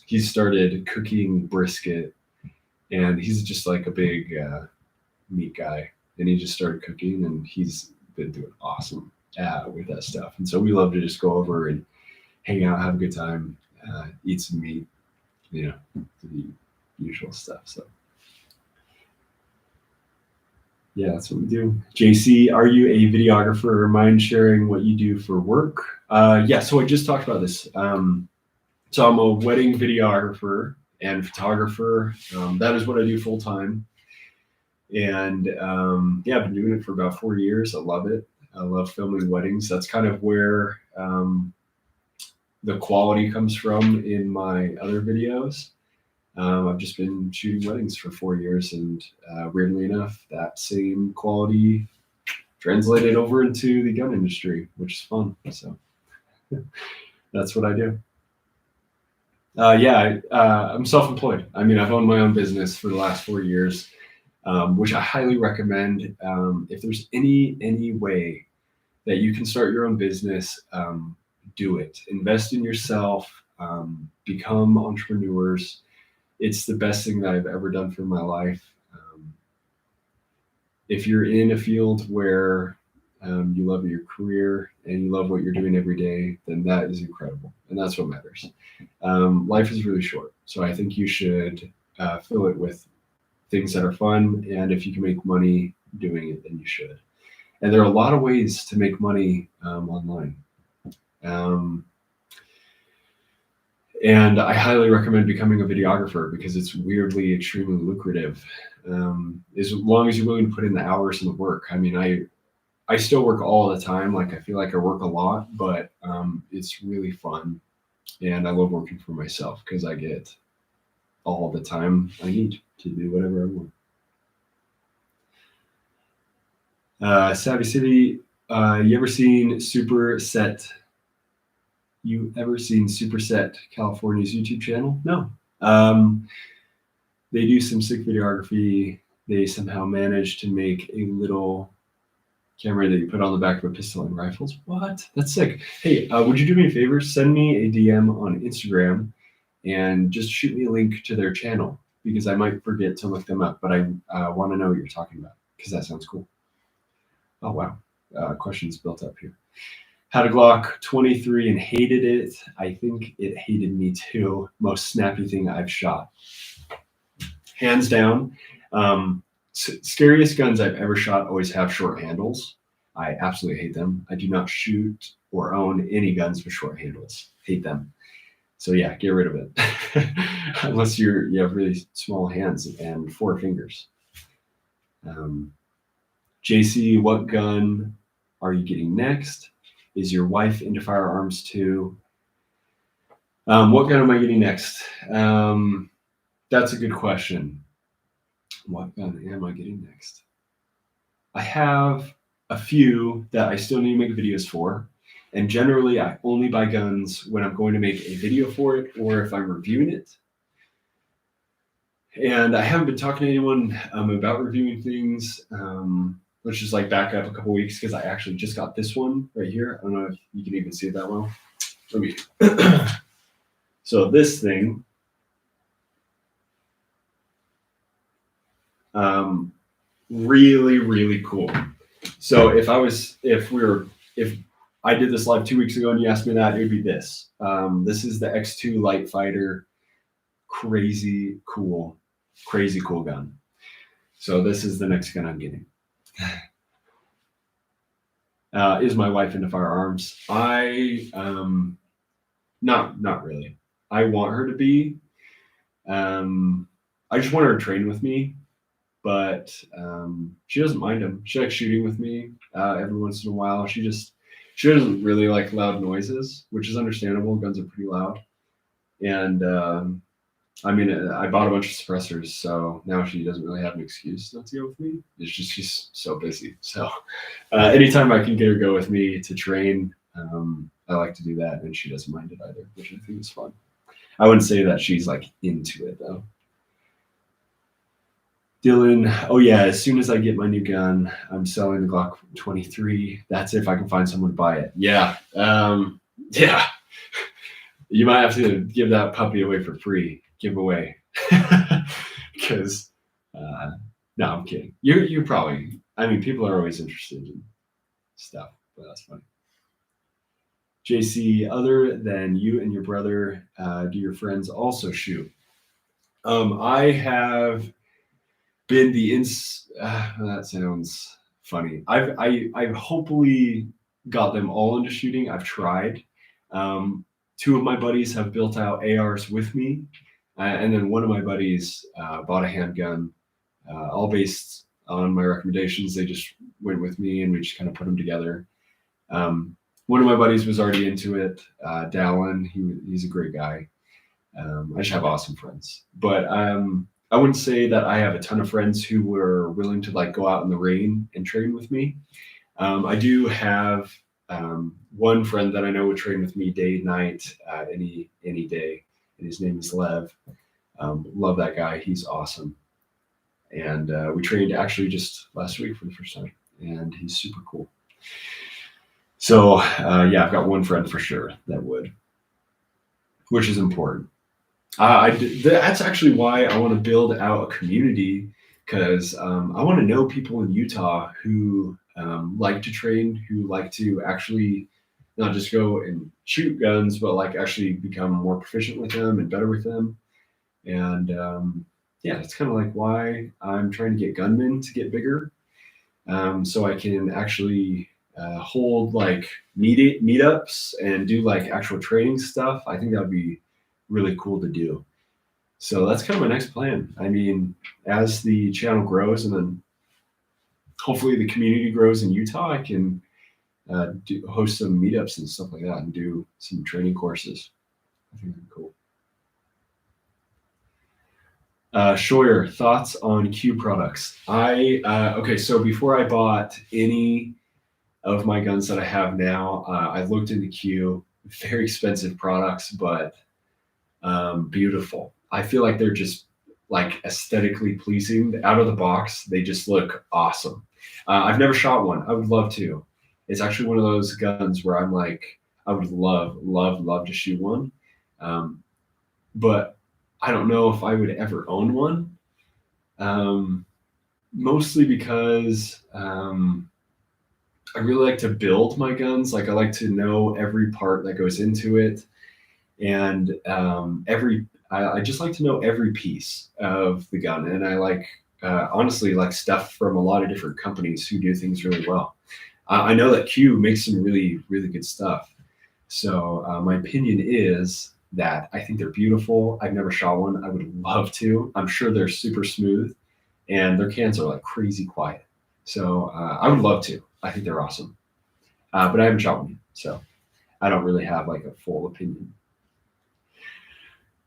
he started cooking brisket, and he's just like a big meat guy, and he just started cooking, and he's been doing awesome with that stuff. And so we love to just go over and hang out, have a good time, eat some meat, the usual stuff. So yeah, that's what we do. JC, are you a videographer? Mind sharing what you do for work? Yeah, so I just talked about this. So I'm a wedding videographer and photographer. That is what I do full time. And yeah, I've been doing it for about 4 years. I love it. I love filming weddings. That's kind of where the quality comes from in my other videos. I've just been shooting weddings for 4 years, and weirdly enough, that same quality translated over into the gun industry, which is fun. So that's what I do. Yeah, I'm self-employed. I've owned my own business for the last 4 years, which I highly recommend. If there's any way that you can start your own business, do it. Invest in yourself. Become entrepreneurs. It's the best thing that I've ever done for my life. if you're in a field where you love your career and you love what you're doing every day, then that is incredible, and that's what matters. Life is really short, so I think you should fill it with things that are fun, and if you can make money doing it, then you should. And there are a lot of ways to make money online. Um, and I highly recommend becoming a videographer because it's weirdly extremely lucrative. As long as you're willing to put in the hours and the work. I mean, I still work all the time. Like I feel like I work a lot, but it's really fun, and I love working for myself because I get all the time I need to do whatever I want. Savvy City, you ever seen Superset? You ever seen Superset California's YouTube channel? No. They do some sick videography. They somehow managed to make a little camera that you put on the back of a pistol and rifles. What? That's sick. Hey, would you do me a favor? Send me a DM on Instagram and just shoot me a link to their channel because I might forget to look them up, but I want to know what you're talking about because that sounds cool. Oh, wow. Questions built up here. Had a Glock 23 and hated it. I think it hated me too. Most snappy thing I've shot. Hands down. Scariest guns I've ever shot always have short handles. I absolutely hate them. I do not shoot or own any guns with short handles. Hate them. So yeah, get rid of it. Unless you have really small hands and 4 fingers. JC, what gun are you getting next? Is your wife into firearms too? What gun am I getting next? That's a good question. What gun am I getting next? I have a few that I still need to make videos for. And generally, I only buy guns when I'm going to make a video for it or if I'm reviewing it. And I haven't been talking to anyone about reviewing things. Let's just like back up a couple weeks because I actually just got this one right here. I don't know if you can even see it that well. Let me. So this thing. Really, really cool. So if I did this live 2 weeks ago and you asked me that, it would be this. This is the X2 Light Fighter. Crazy cool gun. So this is the next gun I'm getting. Is my wife into firearms? Not really. I want her to be. I just want her to train with me, but she doesn't mind them. She likes shooting with me every once in a while. She doesn't really like loud noises, which is understandable. Guns are pretty loud, and I mean, I bought a bunch of suppressors, so now she doesn't really have an excuse not to go with me. It's just she's so busy. So anytime I can get her go with me to train, I like to do that, and she doesn't mind it either, which I think is fun. I wouldn't say that she's like into it though. Dylan, oh yeah, as soon as I get my new gun, I'm selling the Glock 23. That's if I can find someone to buy it. Yeah. Yeah. You might have to give that puppy away for free. Giveaway. Because no, I'm kidding. You probably, I mean, people are always interested in stuff, but that's funny. JC, other than you and your brother, do your friends also shoot? I have been that sounds funny. I've hopefully got them all into shooting. I've tried. 2 of my buddies have built out ARs with me. And then one of my buddies bought a handgun, all based on my recommendations. They just went with me and we just kind of put them together. One of my buddies was already into it, Dallin. He's a great guy. I just have awesome friends. But I wouldn't say that I have a ton of friends who were willing to like go out in the rain and train with me. I do have one friend that I know would train with me day and night, any day. And his name is Lev. Love that guy. He's awesome. And we trained actually just last week for the first time, and he's super cool. So yeah, I've got one friend for sure that would, which is important. That's actually why I want to build out a community because I want to know people in Utah who like to train, who like to actually not just go and shoot guns, but like actually become more proficient with them and better with them. And yeah, that's kind of like why I'm trying to get gunmen to get bigger, so I can actually hold like meetups and do like actual training stuff. I think that would be really cool to do. So that's kind of my next plan. I mean, as the channel grows and then hopefully the community grows in Utah, I can host some meetups and stuff like that and do some training courses. I think that'd be cool. Scheuer, thoughts on Q products? Okay, so before I bought any of my guns that I have now, I looked into Q. Very expensive products, but beautiful. I feel like they're just like aesthetically pleasing. Out of the box, they just look awesome. I've never shot one. I would love to. It's actually one of those guns where I'm like, I would love to shoot one. But I don't know if I would ever own one. Mostly because I really like to build my guns. Like I like to know every part that goes into it, and I just like to know every piece of the gun. And I like honestly like stuff from a lot of different companies who do things really well. I know that Q makes some really good stuff. So my opinion is that I think they're beautiful. I've never shot one. I would love to. I'm sure they're super smooth, and their cans are like crazy quiet. So I would love to. I think they're awesome. But I haven't shot one, so I don't really have like a full opinion.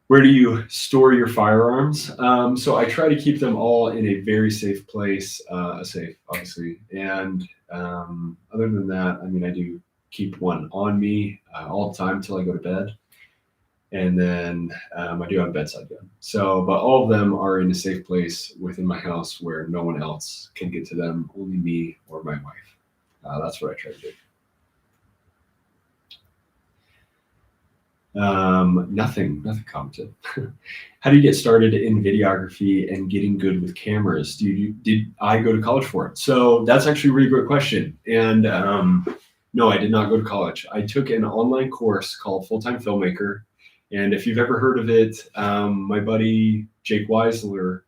Where do you store your firearms? So I try to keep them all in a very safe place, a safe, obviously. And other than that, I mean, I do keep one on me all the time till I go to bed. And then I do have a bedside gun. So, but all of them are in a safe place within my house where no one else can get to them, only me or my wife. That's what I try to do. Nothing commented. How do you get started in videography and getting good with cameras? Did I go to college for it? So that's actually a really great question. And no, I did not go to college. I took an online course called Full-Time Filmmaker. And if you've ever heard of it, my buddy Jake Weisler,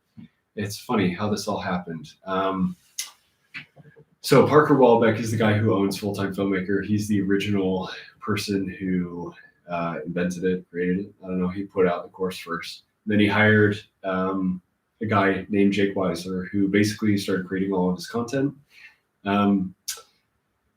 it's funny how this all happened. So Parker Walbeck is the guy who owns Full-Time Filmmaker. He's the original person who invented it, created it. I don't know. He put out the course first. Then he hired a guy named Jake Weisler, who basically started creating all of his content.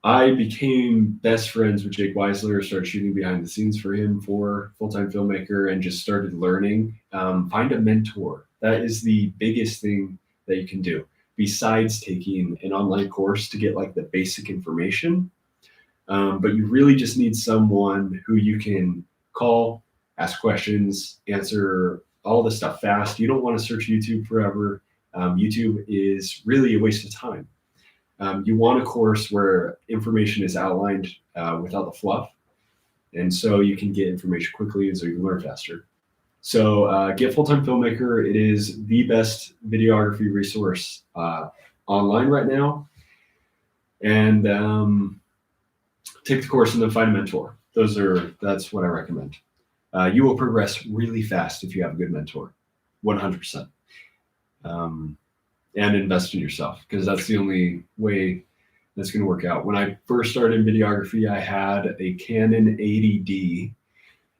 I became best friends with Jake Weisler, started shooting behind the scenes for him for Full-Time Filmmaker, and just started learning. Find a mentor. That is the biggest thing that you can do, besides taking an online course to get like the basic information. But you really just need someone who you can call, ask questions, answer all this stuff fast. You don't want to search YouTube forever. YouTube is really a waste of time. You want a course where information is outlined without the fluff. And so you can get information quickly and so you can learn faster. So get Full-Time Filmmaker. It is the best videography resource online right now. And take the course and then find a mentor. That's what I recommend. You will progress really fast if you have a good mentor, 100%. And invest in yourself, because that's the only way that's going to work out. When I first started in videography, I had a Canon 80D,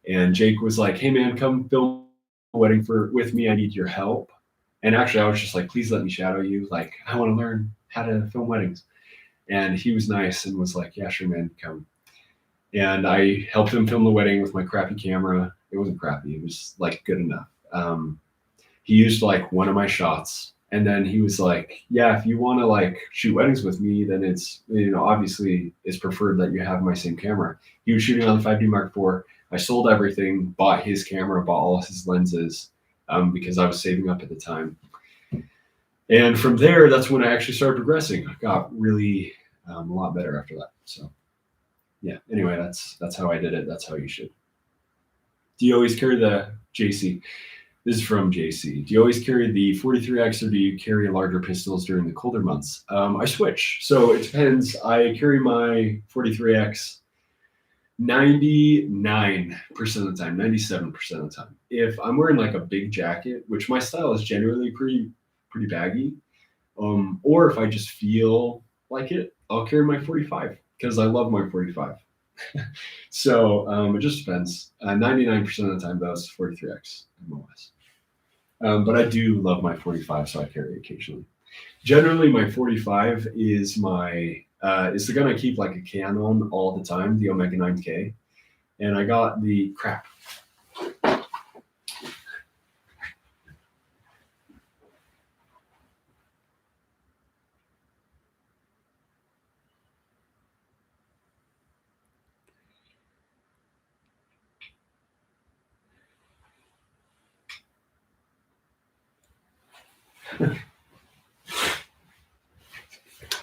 and Jake was like, "Hey man, come film a wedding with me. I need your help." And actually, I was just like, "Please let me shadow you. Like, I want to learn how to film weddings." And he was nice and was like, "Yeah, sure, man, come." And I helped him film the wedding with my crappy camera. It wasn't crappy. It was like good enough. He used like one of my shots. And then he was like, "Yeah, if you want to like shoot weddings with me, then it's, obviously it's preferred that you have my same camera." He was shooting on the 5D Mark IV. I sold everything, bought his camera, bought all his lenses because I was saving up at the time. And from there, that's when I actually started progressing. I got really a lot better after that. So yeah, anyway, that's how I did it. That's how you should. Do you always carry the JC? This is from JC. Do you always carry the 43X or do you carry larger pistols during the colder months? I switch. So it depends. I carry my 43X 99% of the time, 97% of the time. If I'm wearing like a big jacket, which my style is generally pretty baggy, or if I just feel like it, I'll carry my 45 because I love my 45. So it just depends. 99% of the time, though, it's 43X MOS. But I do love my 45, so I carry it occasionally. Generally, my 45 is is the gun I keep like a can on all the time, the Omega 9K. And I got the crap.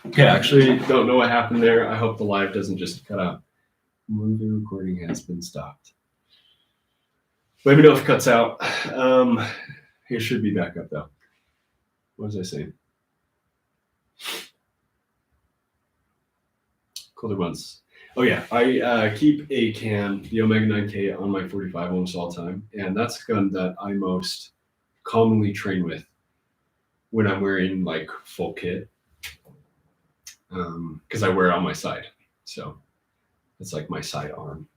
Okay, actually, don't know what happened there. I hope the live doesn't just cut out. Movie recording has been stopped. Let me know if it cuts out. It should be back up though. What was I saying? Colder months. Oh yeah, I keep a can, the Omega 9K, on my 45 almost all the time, and that's the gun that I most commonly train with when I'm wearing like full kit, because I wear it on my side, so it's like my side arm.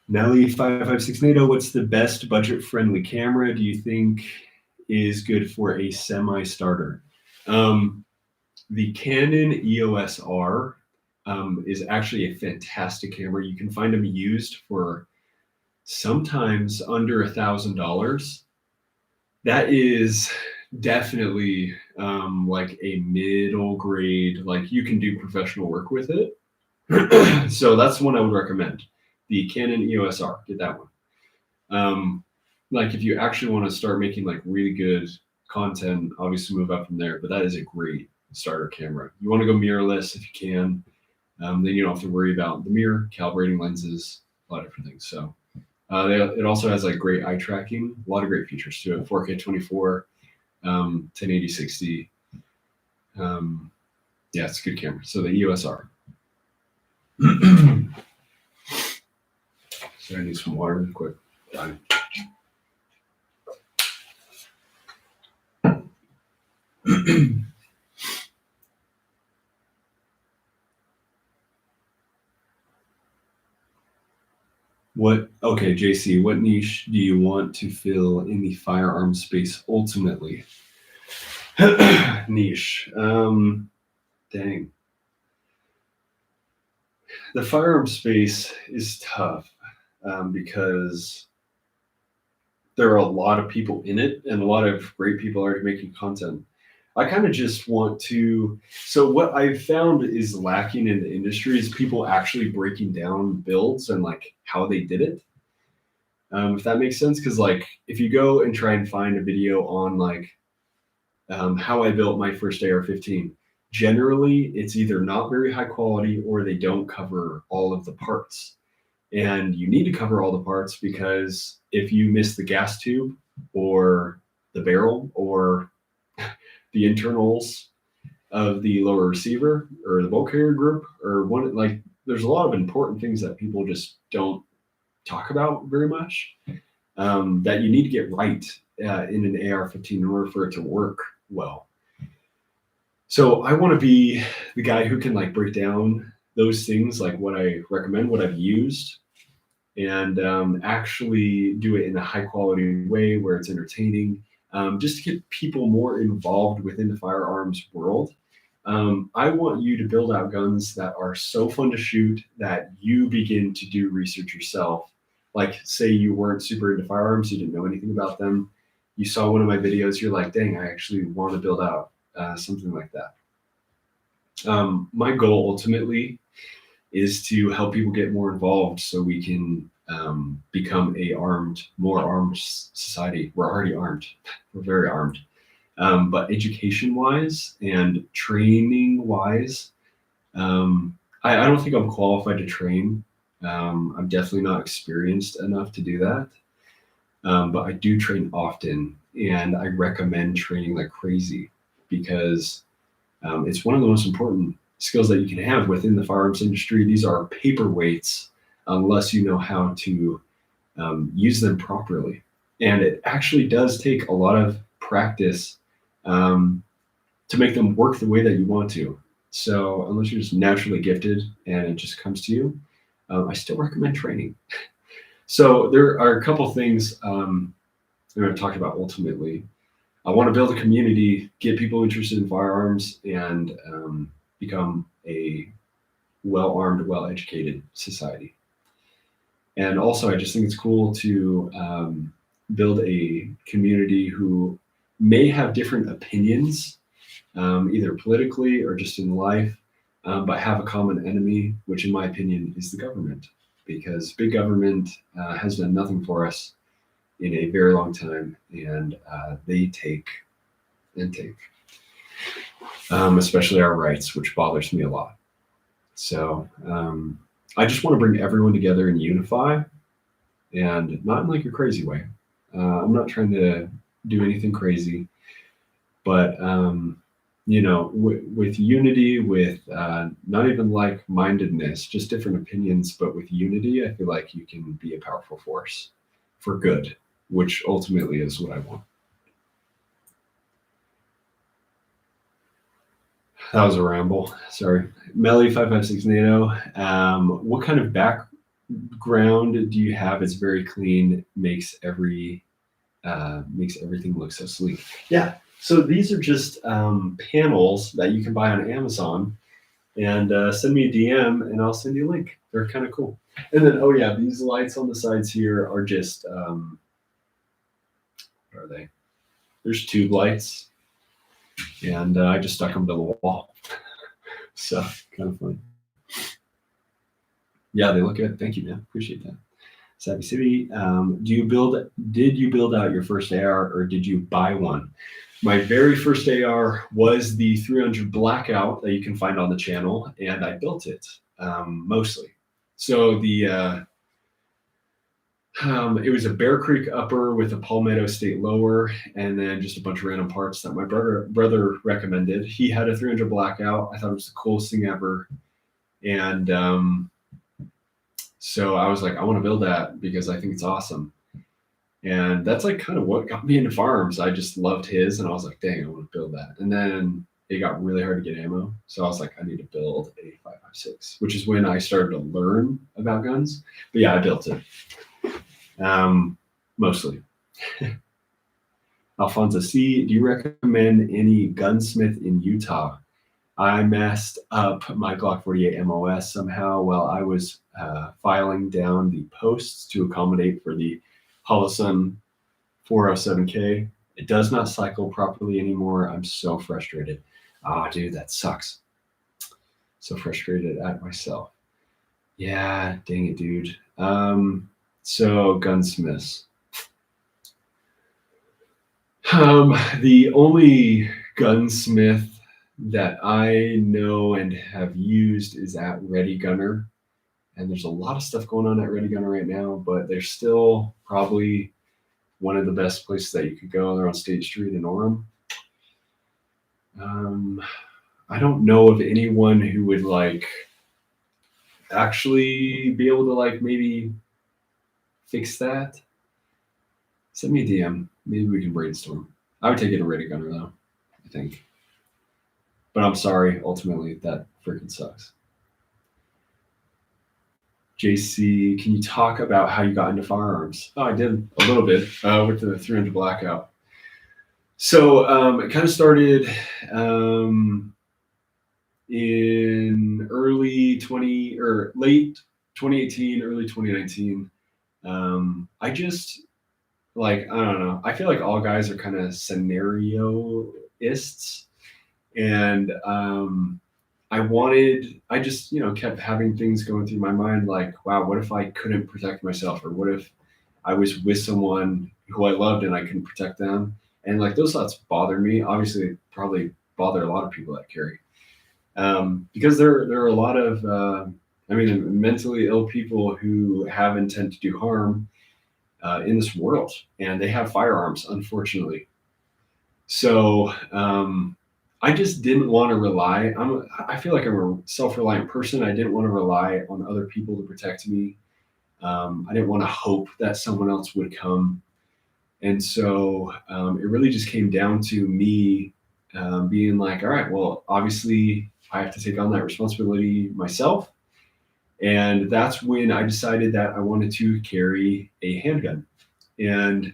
Nelly 556 NATO, what's the best budget-friendly camera do you think is good for a semi-starter? The Canon EOS R is actually a fantastic camera. You can find them used for sometimes under $1,000. That is definitely like a middle grade, like you can do professional work with it. So that's one I would recommend. The Canon EOS R, get that one. Like if you actually want to start making like really good content, obviously move up from there, but that is a great starter camera. You want to go mirrorless if you can, then you don't have to worry about the mirror, calibrating lenses, a lot of different things. So it also has like great eye tracking, a lot of great features to it. 4K 24, 1080 60. Yeah, it's a good camera. So the EOS R. So I need some water real quick. Done. Okay, JC, what niche do you want to fill in the firearm space ultimately? Niche. Dang. The firearm space is tough because there are a lot of people in it and a lot of great people already making content. I kind of just want to. So what I've found is lacking in the industry is people actually breaking down builds and like how they did it. If that makes sense, because like if you go and try and find a video on like how I built my first AR-15, generally it's either not very high quality or they don't cover all of the parts. And you need to cover all the parts because if you miss the gas tube or the barrel or the internals of the lower receiver or the bolt carrier group or one, like there's a lot of important things that people just don't talk about very much that you need to get right in an AR-15 in order for it to work well. So I want to be the guy who can like break down those things, like what I recommend, what I've used, and actually do it in a high quality way where it's entertaining, just to get people more involved within the firearms world. I want you to build out guns that are so fun to shoot that you begin to do research yourself. Like say you weren't super into firearms, you didn't know anything about them. You saw one of my videos, you're like, dang, I actually want to build out something like that. My goal ultimately is to help people get more involved so we can become a more armed society. We're already armed. We're very armed. But education-wise and training-wise, I don't think I'm qualified to train I'm definitely not experienced enough to do that. But I do train often, and I recommend training like crazy because it's one of the most important skills that you can have within the firearms industry. These are paperweights unless you know how to use them properly. And it actually does take a lot of practice um, to make them work the way that you want to. So unless you're just naturally gifted and it just comes to you, I still recommend training. So there are a couple things I'm going to talk about ultimately. I want to build a community, get people interested in firearms, and become a well-armed, well-educated society. And also, I just think it's cool to build a community who may have different opinions, either politically or just in life, but have a common enemy, which, in my opinion, is the government. Because big government has done nothing for us in a very long time, and they take and take, especially our rights, which bothers me a lot. So I just want to bring everyone together and unify, and not in like a crazy way. I'm not trying to do anything crazy, but with unity, with not even like-mindedness, just different opinions, but with unity, I feel like you can be a powerful force for good, which ultimately is what I want. That was a ramble. Sorry. Melly556 NATO. What kind of background do you have? It's very clean, makes everything look so sleek. Yeah. So these are just panels that you can buy on Amazon, and send me a DM and I'll send you a link. They're kind of cool. And then, oh yeah, these lights on the sides here are just, what are they? There's tube lights, and I just stuck them to the wall. So kind of funny. Yeah, they look good. Thank you, man. Appreciate that. Savvy City, did you build out your first AR or did you buy one? My very first AR was the 300 Blackout that you can find on the channel, and I built it mostly. So it was a Bear Creek upper with a Palmetto State lower, and then just a bunch of random parts that my brother recommended. He had a 300 Blackout. I thought it was the coolest thing ever, and so I was like, I want to build that because I think it's awesome. And that's like kind of what got me into firearms. I just loved his, and I was like, dang, I want to build that. And then it got really hard to get ammo. So I was like, I need to build a 5.56, which is when I started to learn about guns. But yeah, I built it. Mostly. Alfonso C, do you recommend any gunsmith in Utah? I messed up my Glock 48 MOS somehow while I was filing down the posts to accommodate for the Holosun 407K. It does not cycle properly anymore. I'm so frustrated. Ah, dude, that sucks. So frustrated at myself. Yeah, dang it, dude. So gunsmiths. The only gunsmith that I know and have used is at Ready Gunner. And there's a lot of stuff going on at Ready Gunner right now, but they're still probably one of the best places that you could go. They're on State Street in Orem. I don't know of anyone who would like actually be able to like maybe fix that. Send me a DM. Maybe we can brainstorm. I would take it to Ready Gunner though, I think. But I'm sorry, ultimately that freaking sucks. JC, can you talk about how you got into firearms? Oh, I did a little bit with the 300 Blackout. So it kind of started in early 20 or late 2018, early 2019. I just like, I don't know. I feel like all guys are kind of scenarioists, and I just, kept having things going through my mind like, wow, what if I couldn't protect myself? Or what if I was with someone who I loved and I couldn't protect them? And like those thoughts bother me. Obviously, they probably bother a lot of people that carry. Because there are a lot of, I mean, mentally ill people who have intent to do harm in this world, and they have firearms, unfortunately. So I just didn't want to rely. I feel like I'm a self-reliant person. I didn't want to rely on other people to protect me. I didn't want to hope that someone else would come. And so it really just came down to me being like, all right, well, obviously I have to take on that responsibility myself. And that's when I decided that I wanted to carry a handgun. And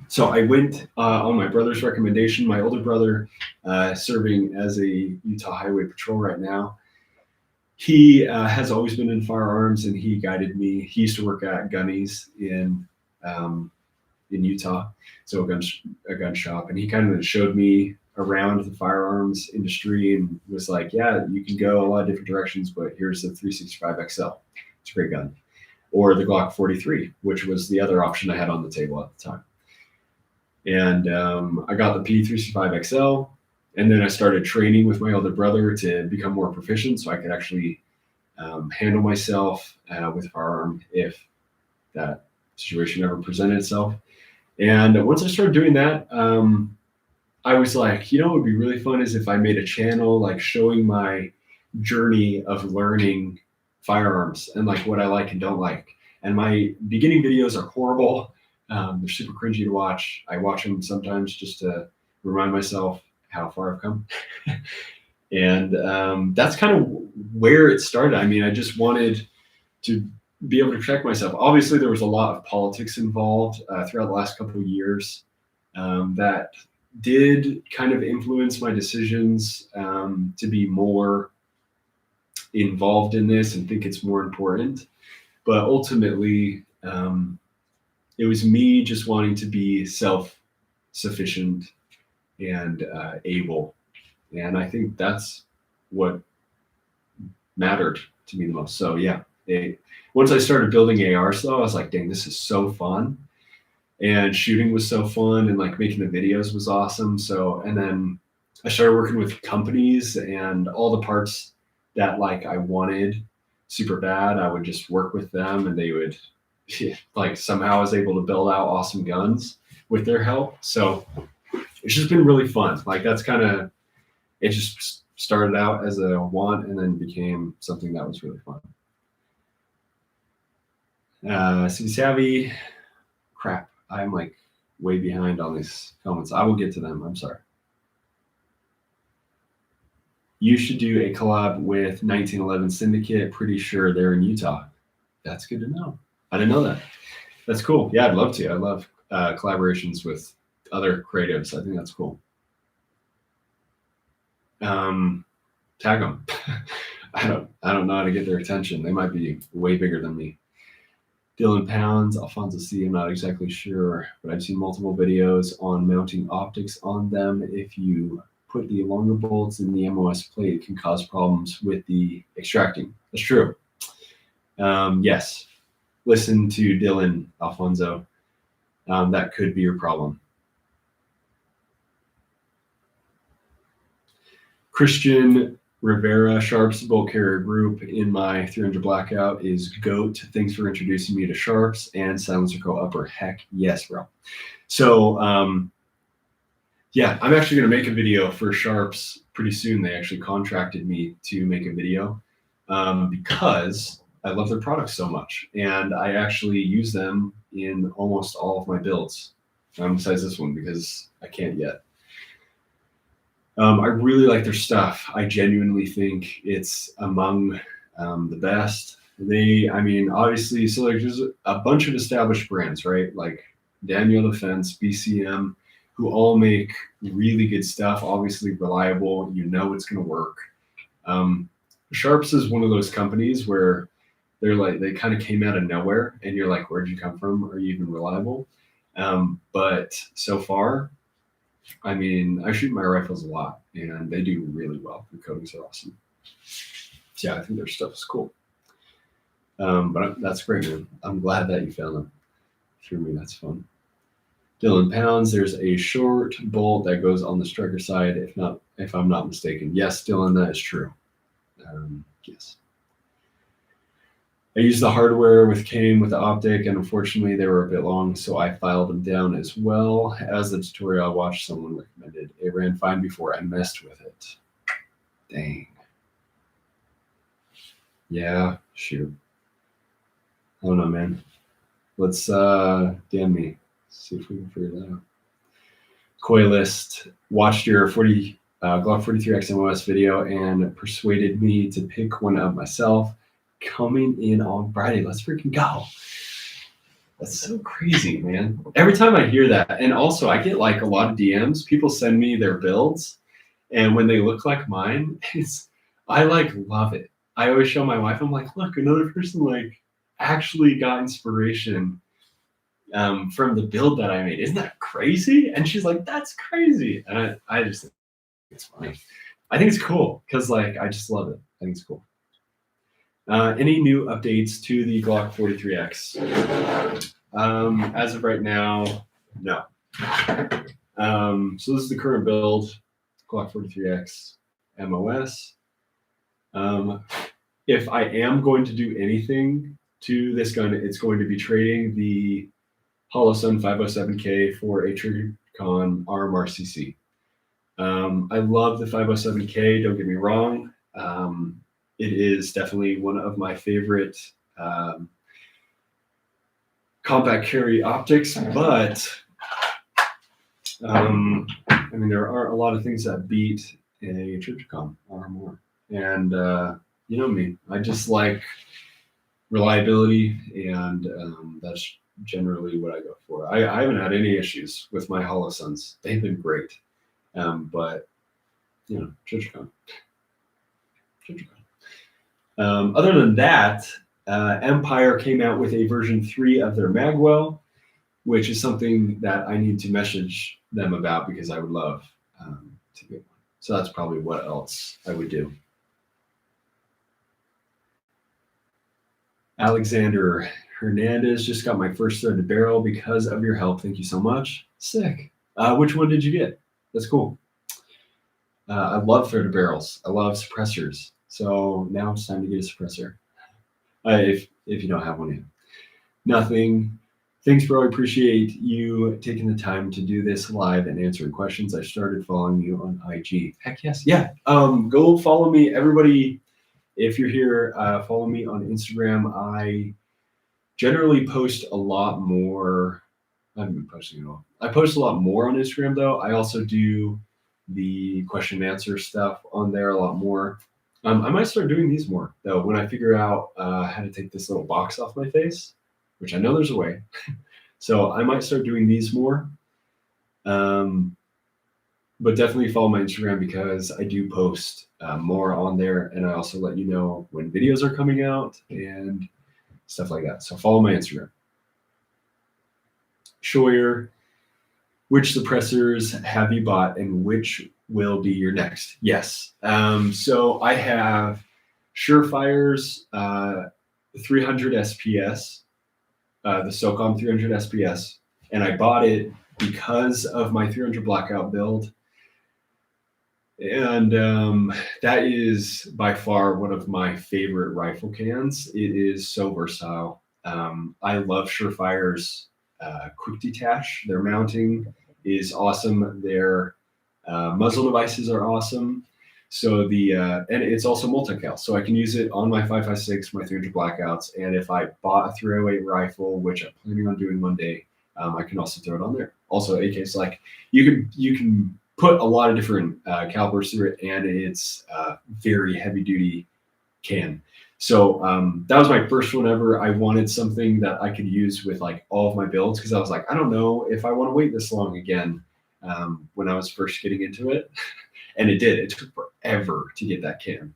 so I went on my brother's recommendation. My older brother, serving as a Utah Highway Patrol right now, he has always been in firearms, and he guided me. He used to work at Gunny's in Utah, so a gun shop, and he kind of showed me around the firearms industry and was like, "Yeah, you can go a lot of different directions, but here's the 365 XL. It's a great gun." Or the Glock 43, which was the other option I had on the table at the time. And I got the P365 XL, and then I started training with my older brother to become more proficient, so I could actually handle myself with a firearm if that situation ever presented itself. And once I started doing that, I was like, you know, what would be really fun is if I made a channel like showing my journey of learning firearms and like what I like and don't like. And my beginning videos are horrible. They're super cringy to watch. I watch them sometimes just to remind myself how far I've come. And that's kind of where it started. I mean, I just wanted to be able to protect myself. Obviously, there was a lot of politics involved throughout the last couple of years that did kind of influence my decisions to be more involved in this and think it's more important. But ultimately, it was me just wanting to be self-sufficient and able. And I think that's what mattered to me the most. So yeah, once I started building ARs though, I was like, dang, this is so fun. And shooting was so fun, and like making the videos was awesome. So, and then I started working with companies, and all the parts that like I wanted super bad, I would just work with them, and they would like somehow I was able to build out awesome guns with their help. So it's just been really fun. Like that's kind of, it just started out as a want and then became something that was really fun. City Savvy, crap. I'm like way behind on these comments. I will get to them. I'm sorry. You should do a collab with 1911 Syndicate. Pretty sure they're in Utah. That's good to know. I didn't know that. That's cool. Yeah, I'd love to. I love collaborations with other creatives. I think that's cool. Tag them. I don't know how to get their attention. They might be way bigger than me. Dylan Pounds, Alfonso C. I'm not exactly sure, but I've seen multiple videos on mounting optics on them. If you put the longer bolts in the MOS plate, it can cause problems with the extracting. That's true. Yes. Listen to Dylan, Alfonso. That could be your problem. Christian Rivera, Sharps Bolt Carrier Group in my 300 Blackout is GOAT. Thanks for introducing me to Sharps and Silencer Co. Upper. Heck yes, bro. So yeah, I'm actually going to make a video for Sharps pretty soon. They actually contracted me to make a video because I love their products so much, and I actually use them in almost all of my builds, besides this one because I can't yet. I really like their stuff. I genuinely think it's among the best. I mean, obviously, so like there's a bunch of established brands, right? Like Daniel Defense, BCM, who all make really good stuff, obviously reliable. You know it's going to work. Sharps is one of those companies where they're like, they kind of came out of nowhere, and you're like, where'd you come from? Are you even reliable? But so far, I mean, I shoot my rifles a lot, and they do really well. The coatings are awesome. So yeah, I think their stuff is cool. But that's great, man. I'm glad that you found them. Through me, that's fun. Dylan Pounds, there's a short bolt that goes on the striker side, if I'm not mistaken. Yes, Dylan, that is true. Yes. I used the hardware came with the optic, and unfortunately they were a bit long, so I filed them down as well as the tutorial I watched someone recommended. It ran fine before I messed with it. Dang. Yeah, shoot. I don't know, man. Let's damn me. See if we can figure that out. Coilist watched your Glock 43X MOS video and persuaded me to pick one up myself. Coming in on Friday. Let's freaking go. That's so crazy, man. Every time I hear that, and also I get like a lot of DMs. People send me their builds, and when they look like mine, I like love it. I always show my wife. I'm like, look, another person like actually got inspiration from the build that I made. Isn't that crazy? And she's like, that's crazy. And I just think it's funny. I think it's cool because like I just love it. I think it's cool. Any new updates to the Glock 43X? As of right now, no. So this is the current build, Glock 43X MOS. If I am going to do anything to this gun, it's going to be trading the Holosun 507K for a Trijicon RMRCC. I love the 507K, don't get me wrong. It is definitely one of my favorite compact carry optics, but I mean, there are a lot of things that beat a Trijicon or more. And you know me, I just like reliability, and that's generally what I go for. I haven't had any issues with my Holosuns. They've been great. But, you know, Trijicon. Other than that, Empire came out with a version 3 of their Magwell, which is something that I need to message them about because I would love to get one. So that's probably what else I would do. Alexander Hernandez, just got my first threaded barrel because of your help. Thank you so much. Sick. Which one did you get? That's cool. I love threaded barrels. I love suppressors. So now it's time to get a suppressor. If you don't have one yet. Nothing. Thanks, bro. I appreciate you taking the time to do this live and answering questions. I started following you on IG. Heck yes. Yeah. Go follow me. Everybody, if you're here, follow me on Instagram. I generally post a lot more. I haven't been posting at all. I post a lot more on Instagram, though. I also do the question and answer stuff on there a lot more. I might start doing these more, though, when I figure out how to take this little box off my face, which I know there's a way. So I might start doing these more. But definitely follow my Instagram because I do post more on there, and I also let you know when videos are coming out and stuff like that. So follow my Instagram. Scheuer, which suppressors have you bought and which will be your next? Yes. So I have Surefire's 300 SPS, the SOCOM 300 SPS, and I bought it because of my 300 blackout build. And that is by far one of my favorite rifle cans. It is so versatile. I love Surefire's quick detach. Their mounting is awesome. Their muzzle devices are awesome. So and it's also multi-cal. So I can use it on my 5.56, my 300 blackouts. And if I bought a 308 rifle, which I'm planning on doing one day, I can also throw it on there. Also, AK's like you can put a lot of different calibers through it, and it's very heavy duty can. So that was my first one ever. I wanted something that I could use with like all of my builds because I was like, I don't know if I want to wait this long again when I was first getting into it. And it did. It took forever to get that can.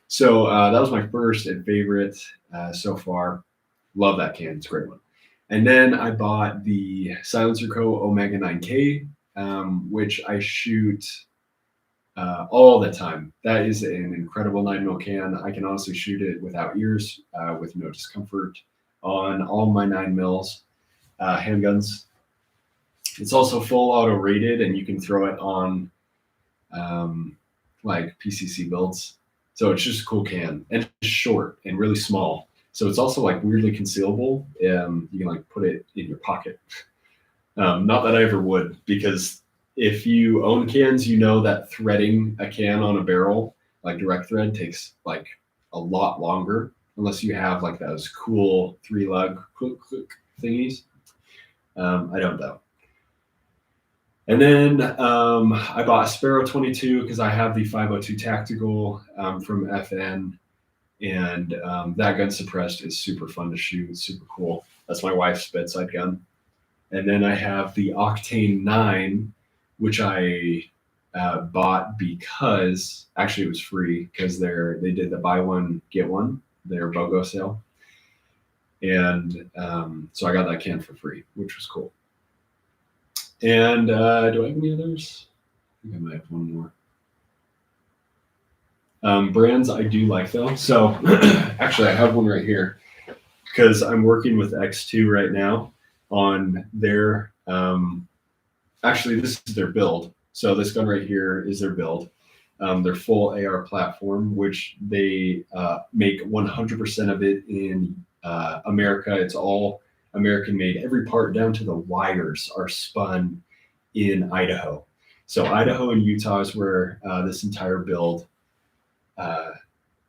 So that was my first and favorite so far. Love that can. It's a great one. And then I bought the Silencer Co. Omega 9K, which I shoot all the time. That is an incredible 9mm can. I can honestly shoot it without ears, with no discomfort on all my 9mm handguns. It's also full auto rated, and you can throw it on like PCC builds. So it's just a cool can, and it's short and really small. So it's also like weirdly concealable. You can like put it in your pocket. Not that I ever would, because if you own cans, you know that threading a can on a barrel, like direct thread, takes like a lot longer, unless you have like those cool 3-lug click click thingies. I don't know. And then I bought a Sparrow 22 because I have the 502 Tactical from FN, and that gun suppressed is super fun to shoot. It's super cool. That's my wife's bedside gun. And then I have the Octane 9, which I bought because actually it was free because they did the buy one get one, their BOGO sale, and so I got that can for free, which was cool. And do I have any others? I think I might have one more. Brands I do like though. So actually, I have one right here because I'm working with X2 right now on their. Actually, this is their build. So this gun right here is their build. Their full AR platform, which they make 100% of it in America. It's all American made. Every part down to the wires are spun in Idaho. So Idaho and Utah is where this entire build,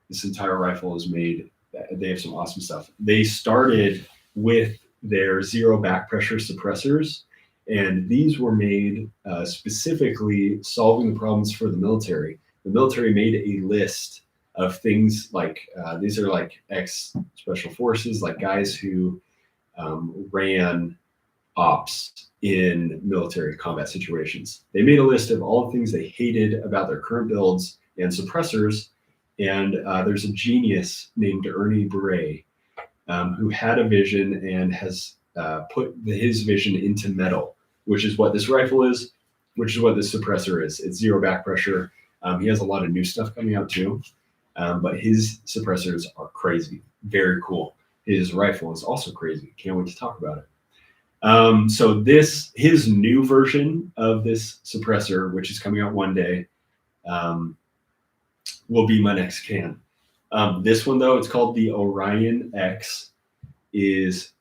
this entire rifle is made. They have some awesome stuff. They started with their zero back pressure suppressors, and these were made specifically solving the problems for the military. The military made a list of things like these are like ex-special forces, like guys who ran ops in military combat situations. They made a list of all the things they hated about their current builds and suppressors. And there's a genius named Ernie Bray who had a vision and has put his vision into metal, which is what this rifle is, which is what this suppressor is. It's zero back pressure. He has a lot of new stuff coming out too, but his suppressors are crazy, very cool. His rifle is also crazy. Can't wait to talk about it. So his new version of this suppressor, which is coming out one day, will be my next can. This one though, it's called the Orion X, is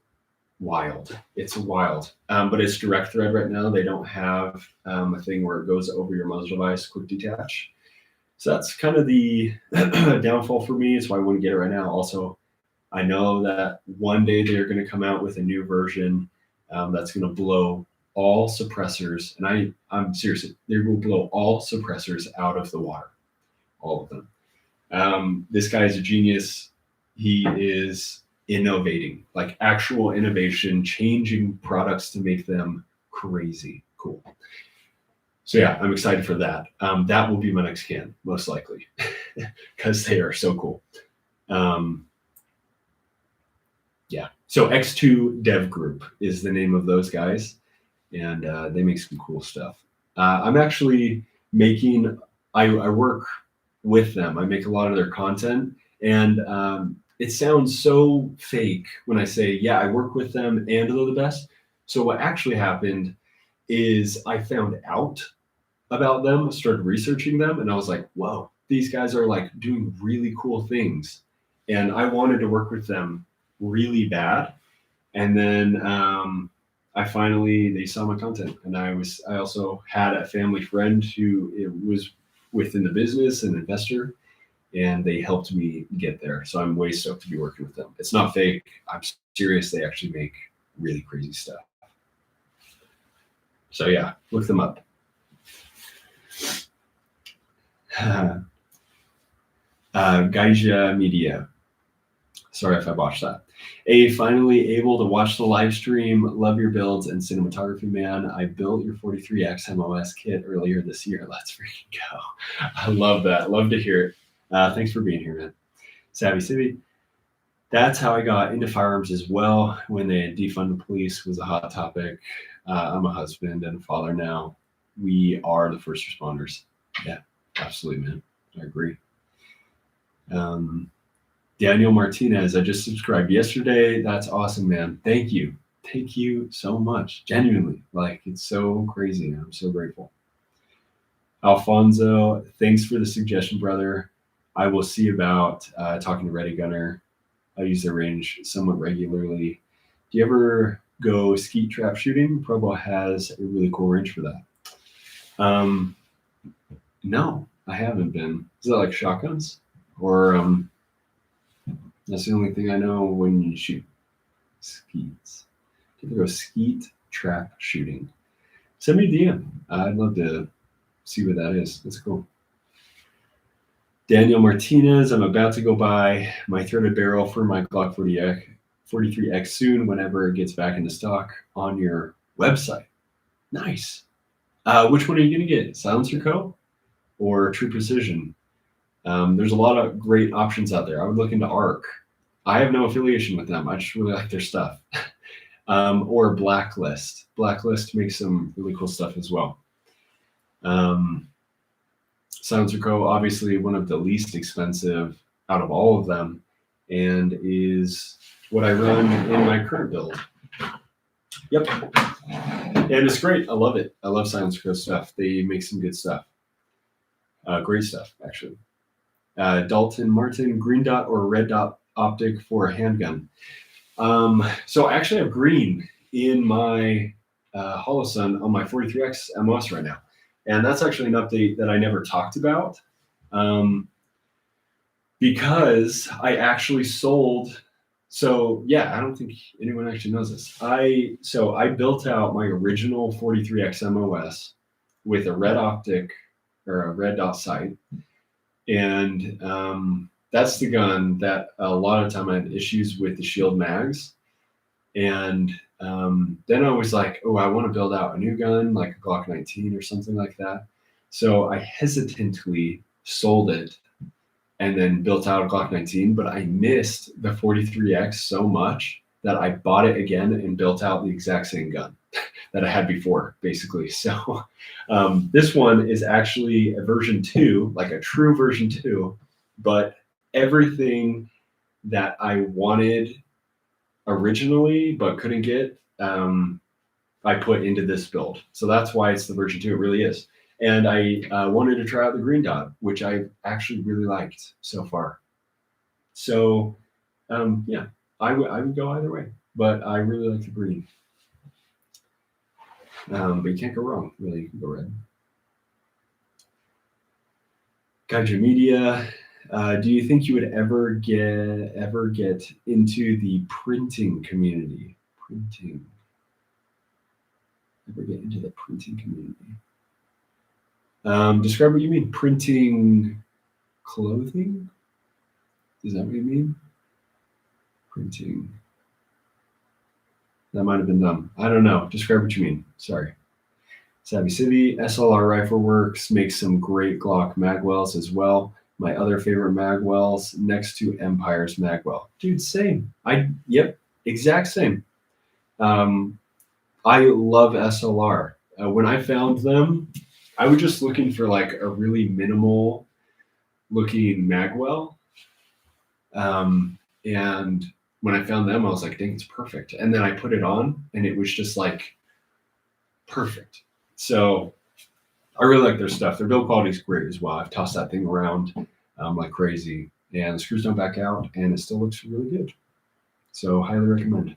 wild. It's wild, but it's direct thread right now. They don't have a thing where it goes over your muzzle device, quick detach. So that's kind of the downfall for me. It's why I wouldn't get it right now. Also, I know that one day they're going to come out with a new version that's going to blow all suppressors, and I'm serious, they will blow all suppressors out of the water, all of them. This guy is a genius. He is innovating, like actual innovation, changing products to make them crazy cool. So yeah, I'm excited for that. That will be my next can, most likely, because they are so cool. Yeah. So X2 Dev Group is the name of those guys, and they make some cool stuff. I'm actually making. I work with them. I make a lot of their content, and it sounds so fake when I say, yeah, I work with them and they're the best. So what actually happened is I found out about them, started researching them, and I was like, whoa, these guys are like doing really cool things. And I wanted to work with them really bad. And then they saw my content, and I also had a family friend who was within the business, an investor, and they helped me get there. So I'm way stoked to be working with them. It's not fake. I'm serious. They actually make really crazy stuff. So yeah, look them up. Gaija Media. Sorry if I botched that. Finally able to watch the live stream. Love your builds and cinematography, man. I built your 43X MOS kit earlier this year. Let's freaking go. I love that. Love to hear it. Thanks for being here, man. Savvy Civvy. That's how I got into firearms as well. When they defund the police was a hot topic. I'm a husband and a father now. We are the first responders. Yeah, absolutely, man. I agree. Daniel Martinez, I just subscribed yesterday. That's awesome, man. Thank you. Thank you so much. Genuinely. Like, it's so crazy. I'm so grateful. Alfonso, thanks for the suggestion, brother. I will see about talking to Ready Gunner. I use the range somewhat regularly. Do you ever go skeet trap shooting? Provo has a really cool range for that. No, I haven't been. Is that like shotguns? Or that's the only thing I know when you shoot skeets. Do you ever go skeet trap shooting? Send me a DM. I'd love to see what that is. That's cool. Daniel Martinez, I'm about to go buy my threaded barrel for my Glock 43X soon whenever it gets back into stock on your website. Nice. Which one are you going to get? Silencer Co. or True Precision? There's a lot of great options out there. I would look into ARC. I have no affiliation with them. I just really like their stuff. Or Blacklist. Blacklist makes some really cool stuff as well. Silencer Co. obviously one of the least expensive out of all of them, and is what I run in my current build. Yep. And it's great. I love it. I love Silencer Co. stuff. They make some good stuff. Great stuff, actually. Dalton Martin, green dot or red dot optic for a handgun. So I actually have green in my Holosun on my 43X MOS right now. And that's actually an update that I never talked about because I actually sold. So yeah, I don't think anyone actually knows this. I built out my original 43X MOS with a red optic or a red dot sight. And that's the gun that a lot of time I had issues with the shield mags. And then I was like, oh, I want to build out a new gun, like a Glock 19 or something like that. So I hesitantly sold it and then built out a Glock 19, but I missed the 43X so much that I bought it again and built out the exact same gun that I had before, basically. So this one is actually a version 2, like a true version 2, but everything that I wanted originally but couldn't get, I put into this build. So that's why it's the version 2. It really is. And I wanted to try out the green dot, which I actually really liked so far. So yeah, I would go either way, but I really like the green. But you can't go wrong, really. You can go red. Kaiju Media, do you think you would ever get into the printing community? Ever get into the printing community? Describe what you mean. Printing clothing? Is that what you mean? Printing. That might have been dumb. I don't know. Describe what you mean. Sorry. Savvy Civvy, SLR Rifle Works makes some great Glock magwells as well. My other favorite magwells next to Empire's magwell. Dude, same. Yep, exact same. I love SLR. When I found them, I was just looking for like a really minimal looking magwell. And when I found them, I was like, dang, it's perfect. And then I put it on and it was just like perfect. So I really like their stuff. Their build quality is great as well. I've tossed that thing around like crazy, and the screws don't back out, and it still looks really good. So highly recommend.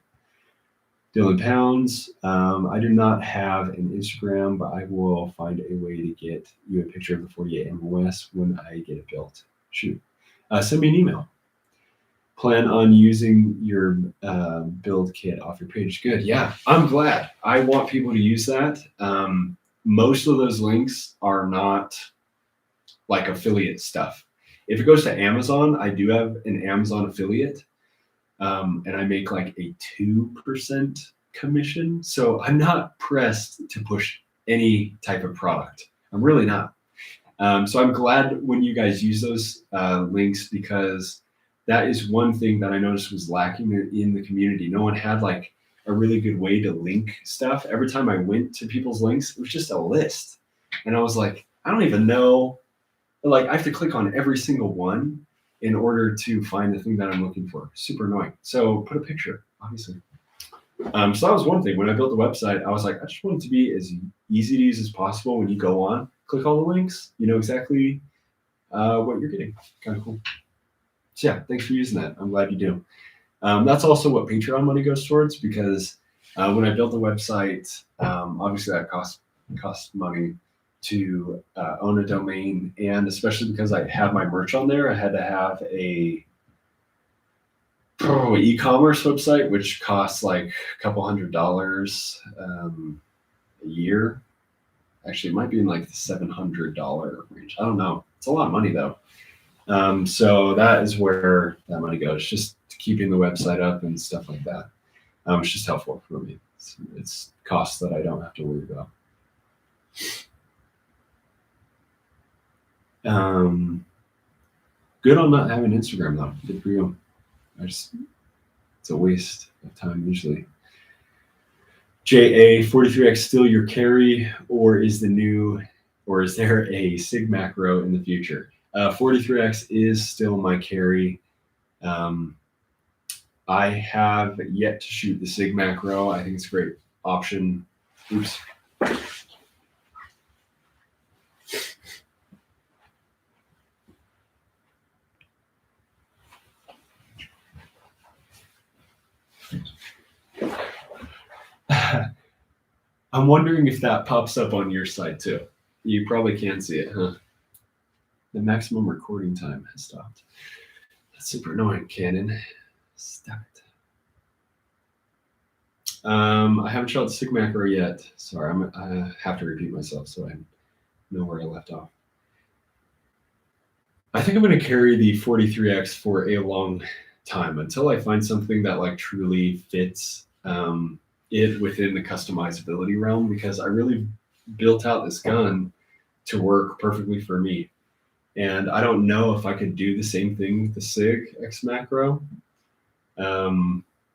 Dylan Pounds, I do not have an Instagram, but I will find a way to get you a picture of the 48 MOS when I get it built. Shoot. Send me an email. Plan on using your build kit off your page. Good. Yeah, I'm glad. I want people to use that. Most of those links are not like affiliate stuff. If it goes to Amazon, I do have an Amazon affiliate, and I make like a 2% commission. So I'm not pressed to push any type of product. I'm really not. So I'm glad when you guys use those links, because that is one thing that I noticed was lacking in the community. No one had like a really good way to link stuff. Every time I went to people's links, it was just a list. And I was like, I don't even know. Like I have to click on every single one in order to find the thing that I'm looking for. Super annoying. So put a picture, obviously. So that was one thing. When I built the website, I was like, I just want it to be as easy to use as possible. When you go on, click all the links, you know exactly what you're getting. Kind of cool. So yeah, thanks for using that. I'm glad you do. That's also what Patreon money goes towards, because when I built the website, obviously that cost money to own a domain, and especially because I had my merch on there, I had to have a e-commerce website, which costs like a couple $100 a year. Actually, it might be in like the $700 range. I don't know. It's a lot of money though. So that is where that money goes, just keeping the website up and stuff like that. It's just helpful for me. It's costs that I don't have to worry about. Good on not having Instagram though. Good for you. It's a waste of time usually. JA 43X still your carry, or is there a SIG macro in the future? 43X is still my carry. I have yet to shoot the SIG macro. I think it's a great option. Oops. I'm wondering if that pops up on your side too. You probably can see it, huh? The maximum recording time has stopped. That's super annoying, Canon. Stop it. I haven't shot the SIG macro yet. Sorry, I have to repeat myself so I know where I left off. I think I'm going to carry the 43X for a long time until I find something that like truly fits it within the customizability realm, because I really built out this gun to work perfectly for me. And I don't know if I could do the same thing with the SIG X macro.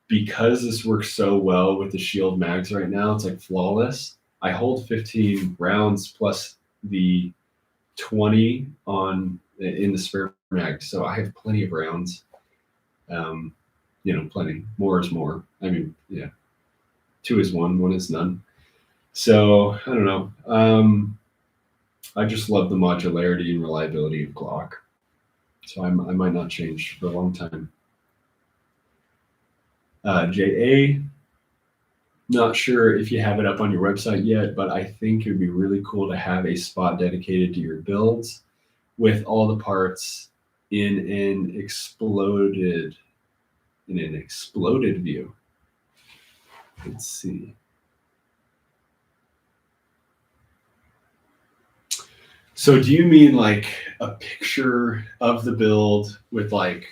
Because this works so well with the shield mags right now, it's like flawless. I hold 15 rounds plus the 20 in the spare mag, so I have plenty of rounds. Plenty. More is more. I mean, yeah, 2 is 1, 1 is none. So I don't know. I just love the modularity and reliability of Glock. So I might not change for a long time. JA, not sure if you have it up on your website yet, but I think it would be really cool to have a spot dedicated to your builds with all the parts in an exploded view. Let's see. So do you mean like a picture of the build with like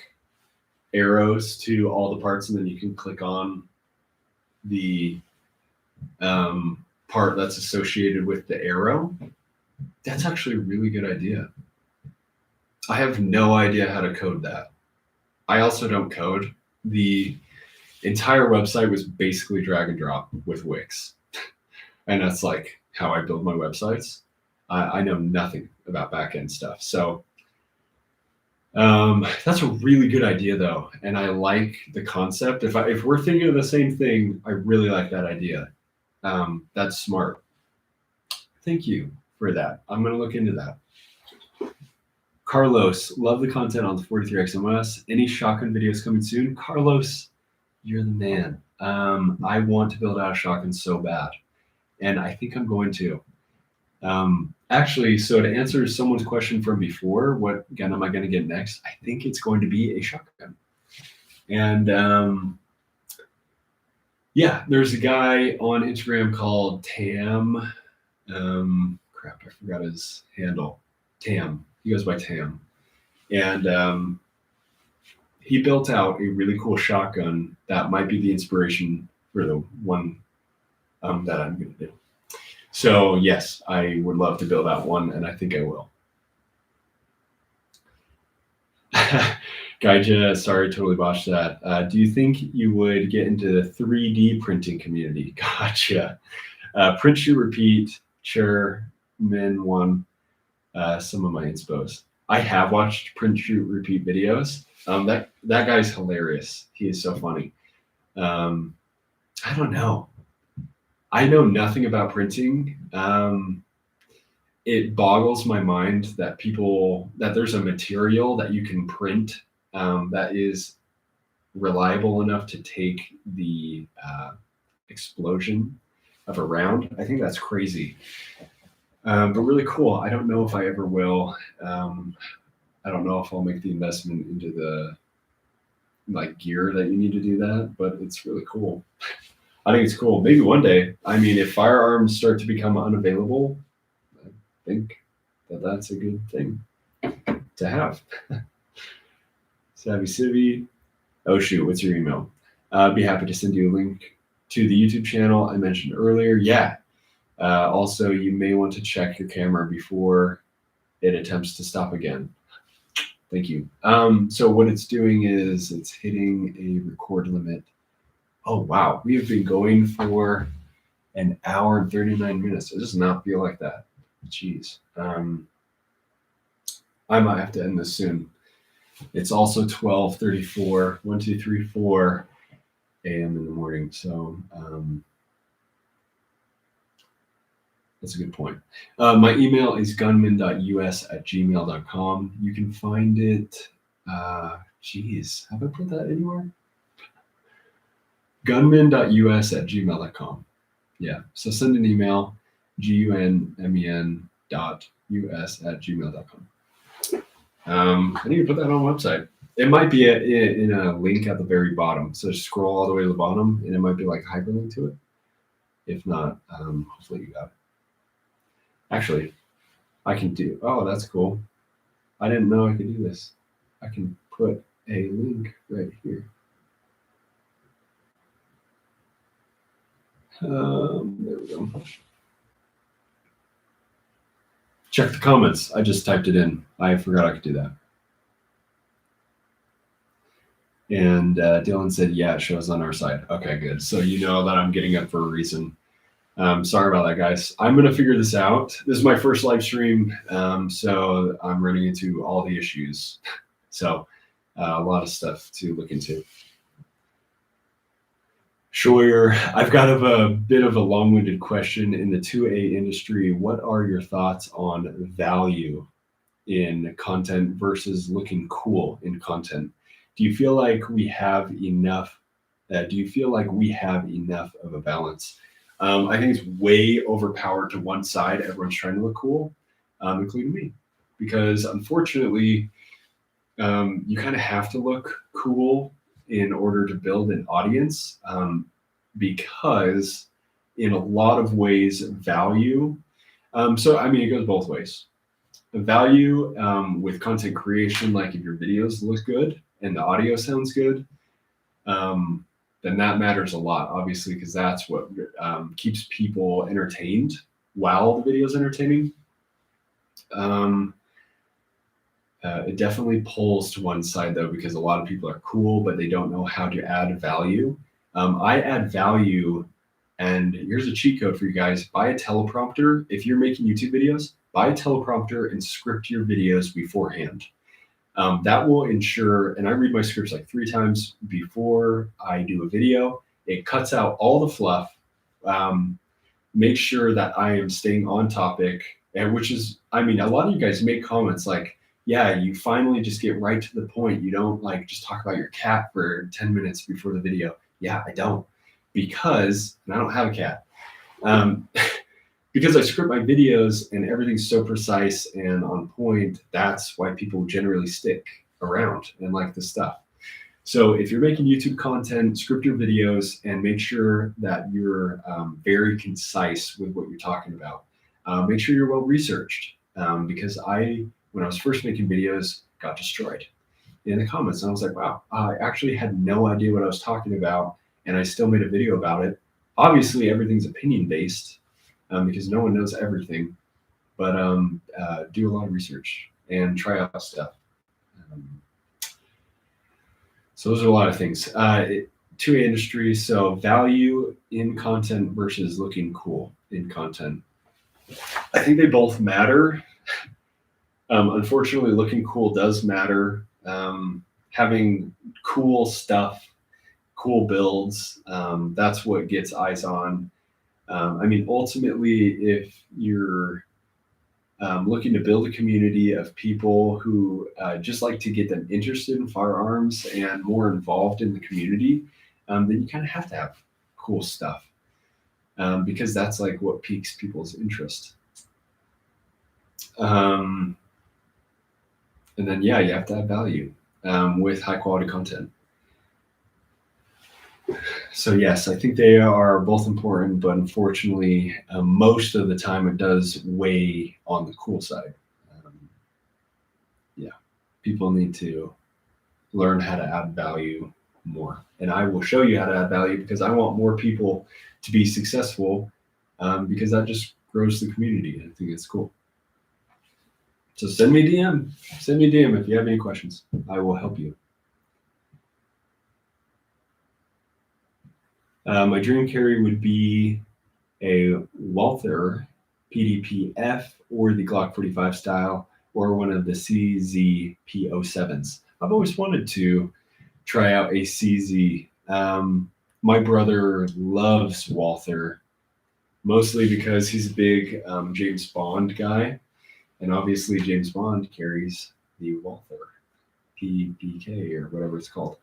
arrows to all the parts, and then you can click on the part that's associated with the arrow? That's actually a really good idea. I have no idea how to code that. I also don't code. The entire website was basically drag and drop with Wix. And that's like how I build my websites. I know nothing about backend stuff. So that's a really good idea though. And I like the concept. If we're thinking of the same thing, I really like that idea. That's smart. Thank you for that. I'm going to look into that. Carlos, love the content on the 43XMS. Any shotgun videos coming soon? Carlos, you're the man. I want to build out a shotgun so bad, and I think I'm going to. Actually, so to answer someone's question from before, what gun am I going to get next? I think it's going to be a shotgun. And yeah, there's a guy on Instagram called Tam. Crap, I forgot his handle. Tam. He goes by Tam. And he built out a really cool shotgun that might be the inspiration for the one that I'm going to do. So yes, I would love to build out one, and I think I will. Gaija, sorry, totally botched that. Do you think you would get into the 3D printing community? Gotcha. Print, shoot, repeat, sure, min one, some of my inspos. I have watched print, shoot, repeat videos. That guy's hilarious. He is so funny. I don't know. I know nothing about printing. It boggles my mind that there's a material that you can print that is reliable enough to take the explosion of a round. I think that's crazy, but really cool. I don't know if I ever will. I don't know if I'll make the investment into the like gear that you need to do that, but it's really cool. I think it's cool. Maybe one day. I mean, if firearms start to become unavailable, I think that that's a good thing to have. Savvy Civvy. Oh shoot, what's your email? I'd be happy to send you a link to the YouTube channel I mentioned earlier. Yeah. Also, you may want to check your camera before it attempts to stop again. Thank you. So what it's doing is it's hitting a record limit. Oh wow, we have been going for an hour and 39 minutes. It does not feel like that. Jeez. I might have to end this soon. It's also 12:34, 1, 2, 3, 4 a.m. in the morning. So that's a good point. My email is gunman.us@gmail.com. You can find it. Geez, have I put that anywhere? Gunman.us@gmail.com. Yeah. So send an email, gunmen.us@gmail.com. I need to put that on the website. It might be in a link at the very bottom. So just scroll all the way to the bottom, and it might be like a hyperlink to it. If not, hopefully you got it. Actually, I can do. Oh, that's cool. I didn't know I could do this. I can put a link right here. There we go. Check the comments. I just typed it in. I forgot I could do that. And Dylan said, yeah, it shows on our side. Okay, good. So you know that I'm getting up for a reason. Sorry about that, guys. I'm going to figure this out. This is my first live stream, so I'm running into all the issues. So a lot of stuff to look into. Sure. I've got a bit of a long-winded question. In the 2A industry, what are your thoughts on value in content versus looking cool in content? Do you feel like we have enough? Do you feel like we have enough of a balance? I think it's way overpowered to one side. Everyone's trying to look cool, including me, because unfortunately, you kind of have to look cool in order to build an audience, because in a lot of ways, value. So I mean, it goes both ways. The value with content creation, like if your videos look good and the audio sounds good, then that matters a lot, obviously, because that's what keeps people entertained while the video is entertaining. It definitely pulls to one side, though, because a lot of people are cool, but they don't know how to add value. I add value, and here's a cheat code for you guys. Buy a teleprompter. If you're making YouTube videos, buy a teleprompter and script your videos beforehand. That will ensure, and I read my scripts like 3 times before I do a video. It cuts out all the fluff, make sure that I am staying on topic, and which is, I mean, a lot of you guys make comments like, yeah, you finally just get right to the point. You don't like just talk about your cat for 10 minutes before the video. Yeah, I don't, because, and I don't have a cat. Because I script my videos and everything's so precise and on point, that's why people generally stick around and like this stuff. So if you're making YouTube content, script your videos and make sure that you're very concise with what you're talking about. Make sure you're well researched, because when I was first making videos, got destroyed in the comments. And I was like, wow, I actually had no idea what I was talking about, and I still made a video about it. Obviously, everything's opinion-based, because no one knows everything, but do a lot of research and try out stuff. So those are a lot of things. 2A industry, so value in content versus looking cool in content. I think they both matter. Unfortunately, looking cool does matter. Having cool stuff, cool builds, that's what gets eyes on. I mean, ultimately, if you're looking to build a community of people who just like to get them interested in firearms and more involved in the community, then you kind of have to have cool stuff, because that's like what piques people's interest. And then, yeah, you have to have value with high quality content. So yes, I think they are both important, but unfortunately, most of the time it does weigh on the cool side. Yeah, people need to learn how to add value more, and I will show you how to add value because I want more people to be successful, because that just grows the community. I think it's cool. So send me a DM. Send me a DM if you have any questions. I will help you. My dream carry would be a Walther PDP-F or the Glock 45 style or one of the CZ-P07s. I've always wanted to try out a CZ. My brother loves Walther, mostly because he's a big James Bond guy, and obviously James Bond carries the Walther PPK or whatever it's called.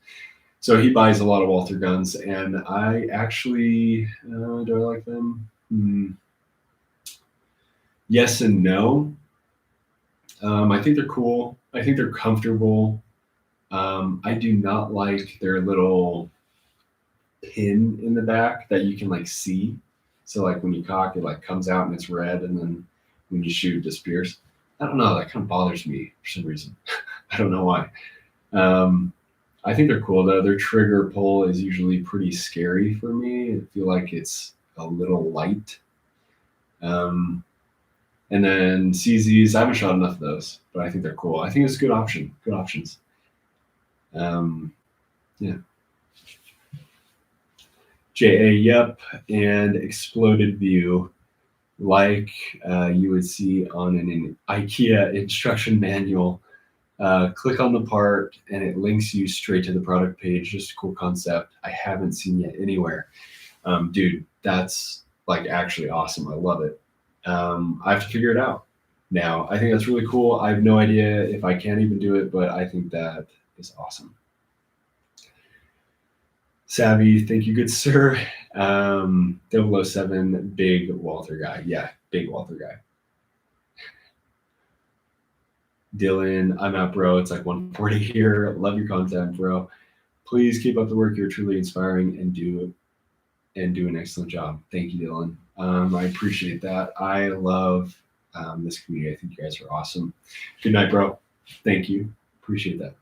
So he buys a lot of Walther guns, and I actually do I like them? Yes and no. I think they're cool. I think they're comfortable. I do not like their little pin in the back that you can like see. So like when you cock, it like comes out and it's red, and then when you shoot, it disappears. I don't know. That kind of bothers me for some reason. I don't know why. I think they're cool though. Their trigger pull is usually pretty scary for me. I feel like it's a little light. And then CZs, I haven't shot enough of those, but I think they're cool. I think it's a good option. Good options. Yeah. JA, yep, and exploded view, like you would see on an IKEA instruction manual. Click on the part and it links you straight to the product page. Just a cool concept. I haven't seen yet anywhere. Dude, that's like actually awesome. I love it. I have to figure it out now. I think that's really cool. I have no idea if I can even do it, but I think that is awesome. Savvy, thank you, good sir. 007, big Walther guy. Yeah, big Walther guy. Dylan, I'm out, bro. It's like 1:40 here. Love your content, bro. Please keep up the work. You're truly inspiring and do an excellent job. Thank you, Dylan. I appreciate that. I love this community. I think you guys are awesome. Good night, bro. Thank you. Appreciate that.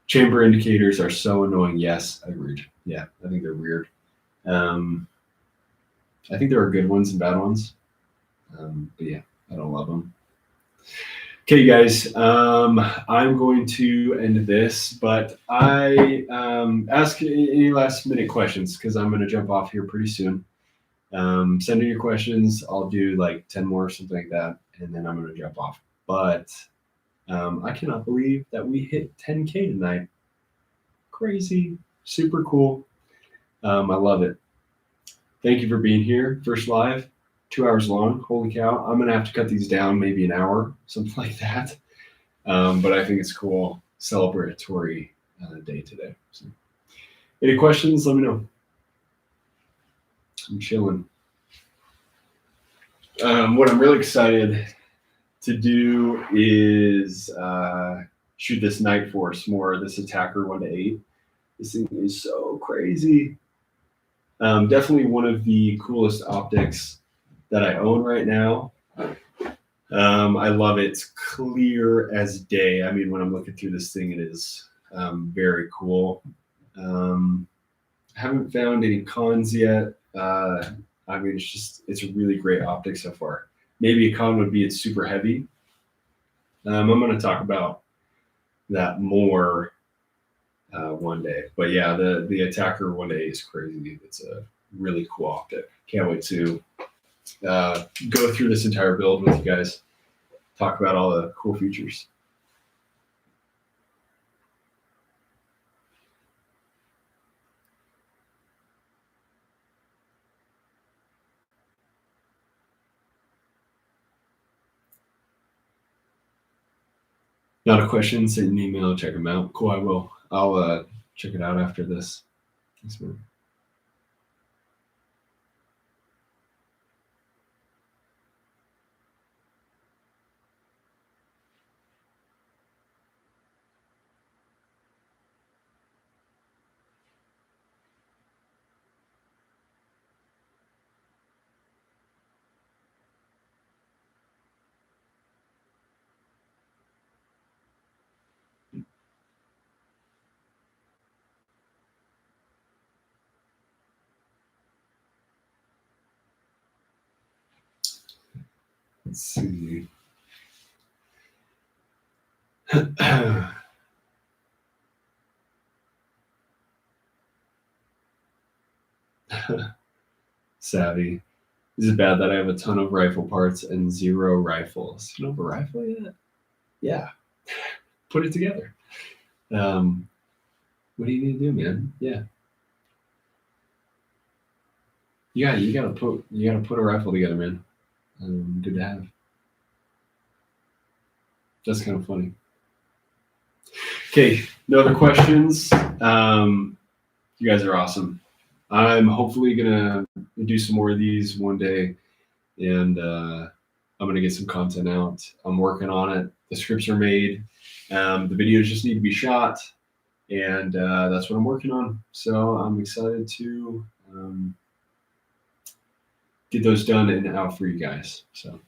Chamber indicators are so annoying. Yes, agreed. Yeah, I think they're weird. I think there are good ones and bad ones. But yeah, I don't love them. Okay, guys, I'm going to end this, but I ask any last minute questions because I'm going to jump off here pretty soon. Send in your questions. I'll do like 10 more or something like that, and then I'm going to jump off. But I cannot believe that we hit 10K tonight. Crazy, super cool. I love it. Thank you for being here. First live, 2 hours long. Holy cow. I'm going to have to cut these down maybe an hour, something like that. But I think it's cool. Celebratory day today. So, any questions? Let me know. I'm chilling. What I'm really excited to do is shoot this Night Force more, this Attacker 1-8. This thing is so crazy. Definitely one of the coolest optics that I own right now. I love it. It's clear as day. I mean, when I'm looking through this thing, it is very cool. I haven't found any cons yet. I mean, it's a really great optic so far. Maybe a con would be it's super heavy. I'm going to talk about that more one day. But yeah, the Attacker 1-8 is crazy. It's a really cool optic. Can't wait to go through this entire build with you guys. Talk about all the cool features. Not a question, send an email, check them out. Cool, I will. I'll check it out after this. Thanks, man. Let's see. Savvy. Is it bad that I have a ton of rifle parts and 0 rifles? You don't have a rifle yet? Yeah. Put it together. What do you need to do, man? Yeah. Yeah, you gotta put a rifle together, man. Good to have. That's kind of funny. Okay, no other questions. You guys are awesome. I'm hopefully gonna do some more of these one day, and I'm gonna get some content out. I'm working on it. The scripts are made. The videos just need to be shot, and that's what I'm working on. So I'm excited to get those done and out for you guys. So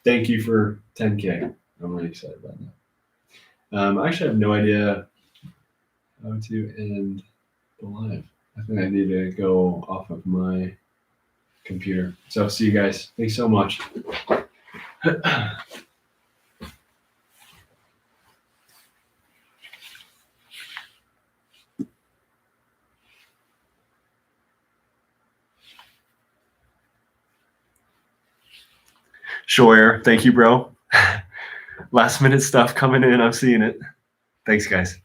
thank you for 10K. I'm really excited about that. I actually have no idea how to end the live. I think I need to go off of my computer. So see you guys. Thanks so much. Sure. Thank you, bro. Last minute stuff coming in. I'm seeing it. Thanks, guys.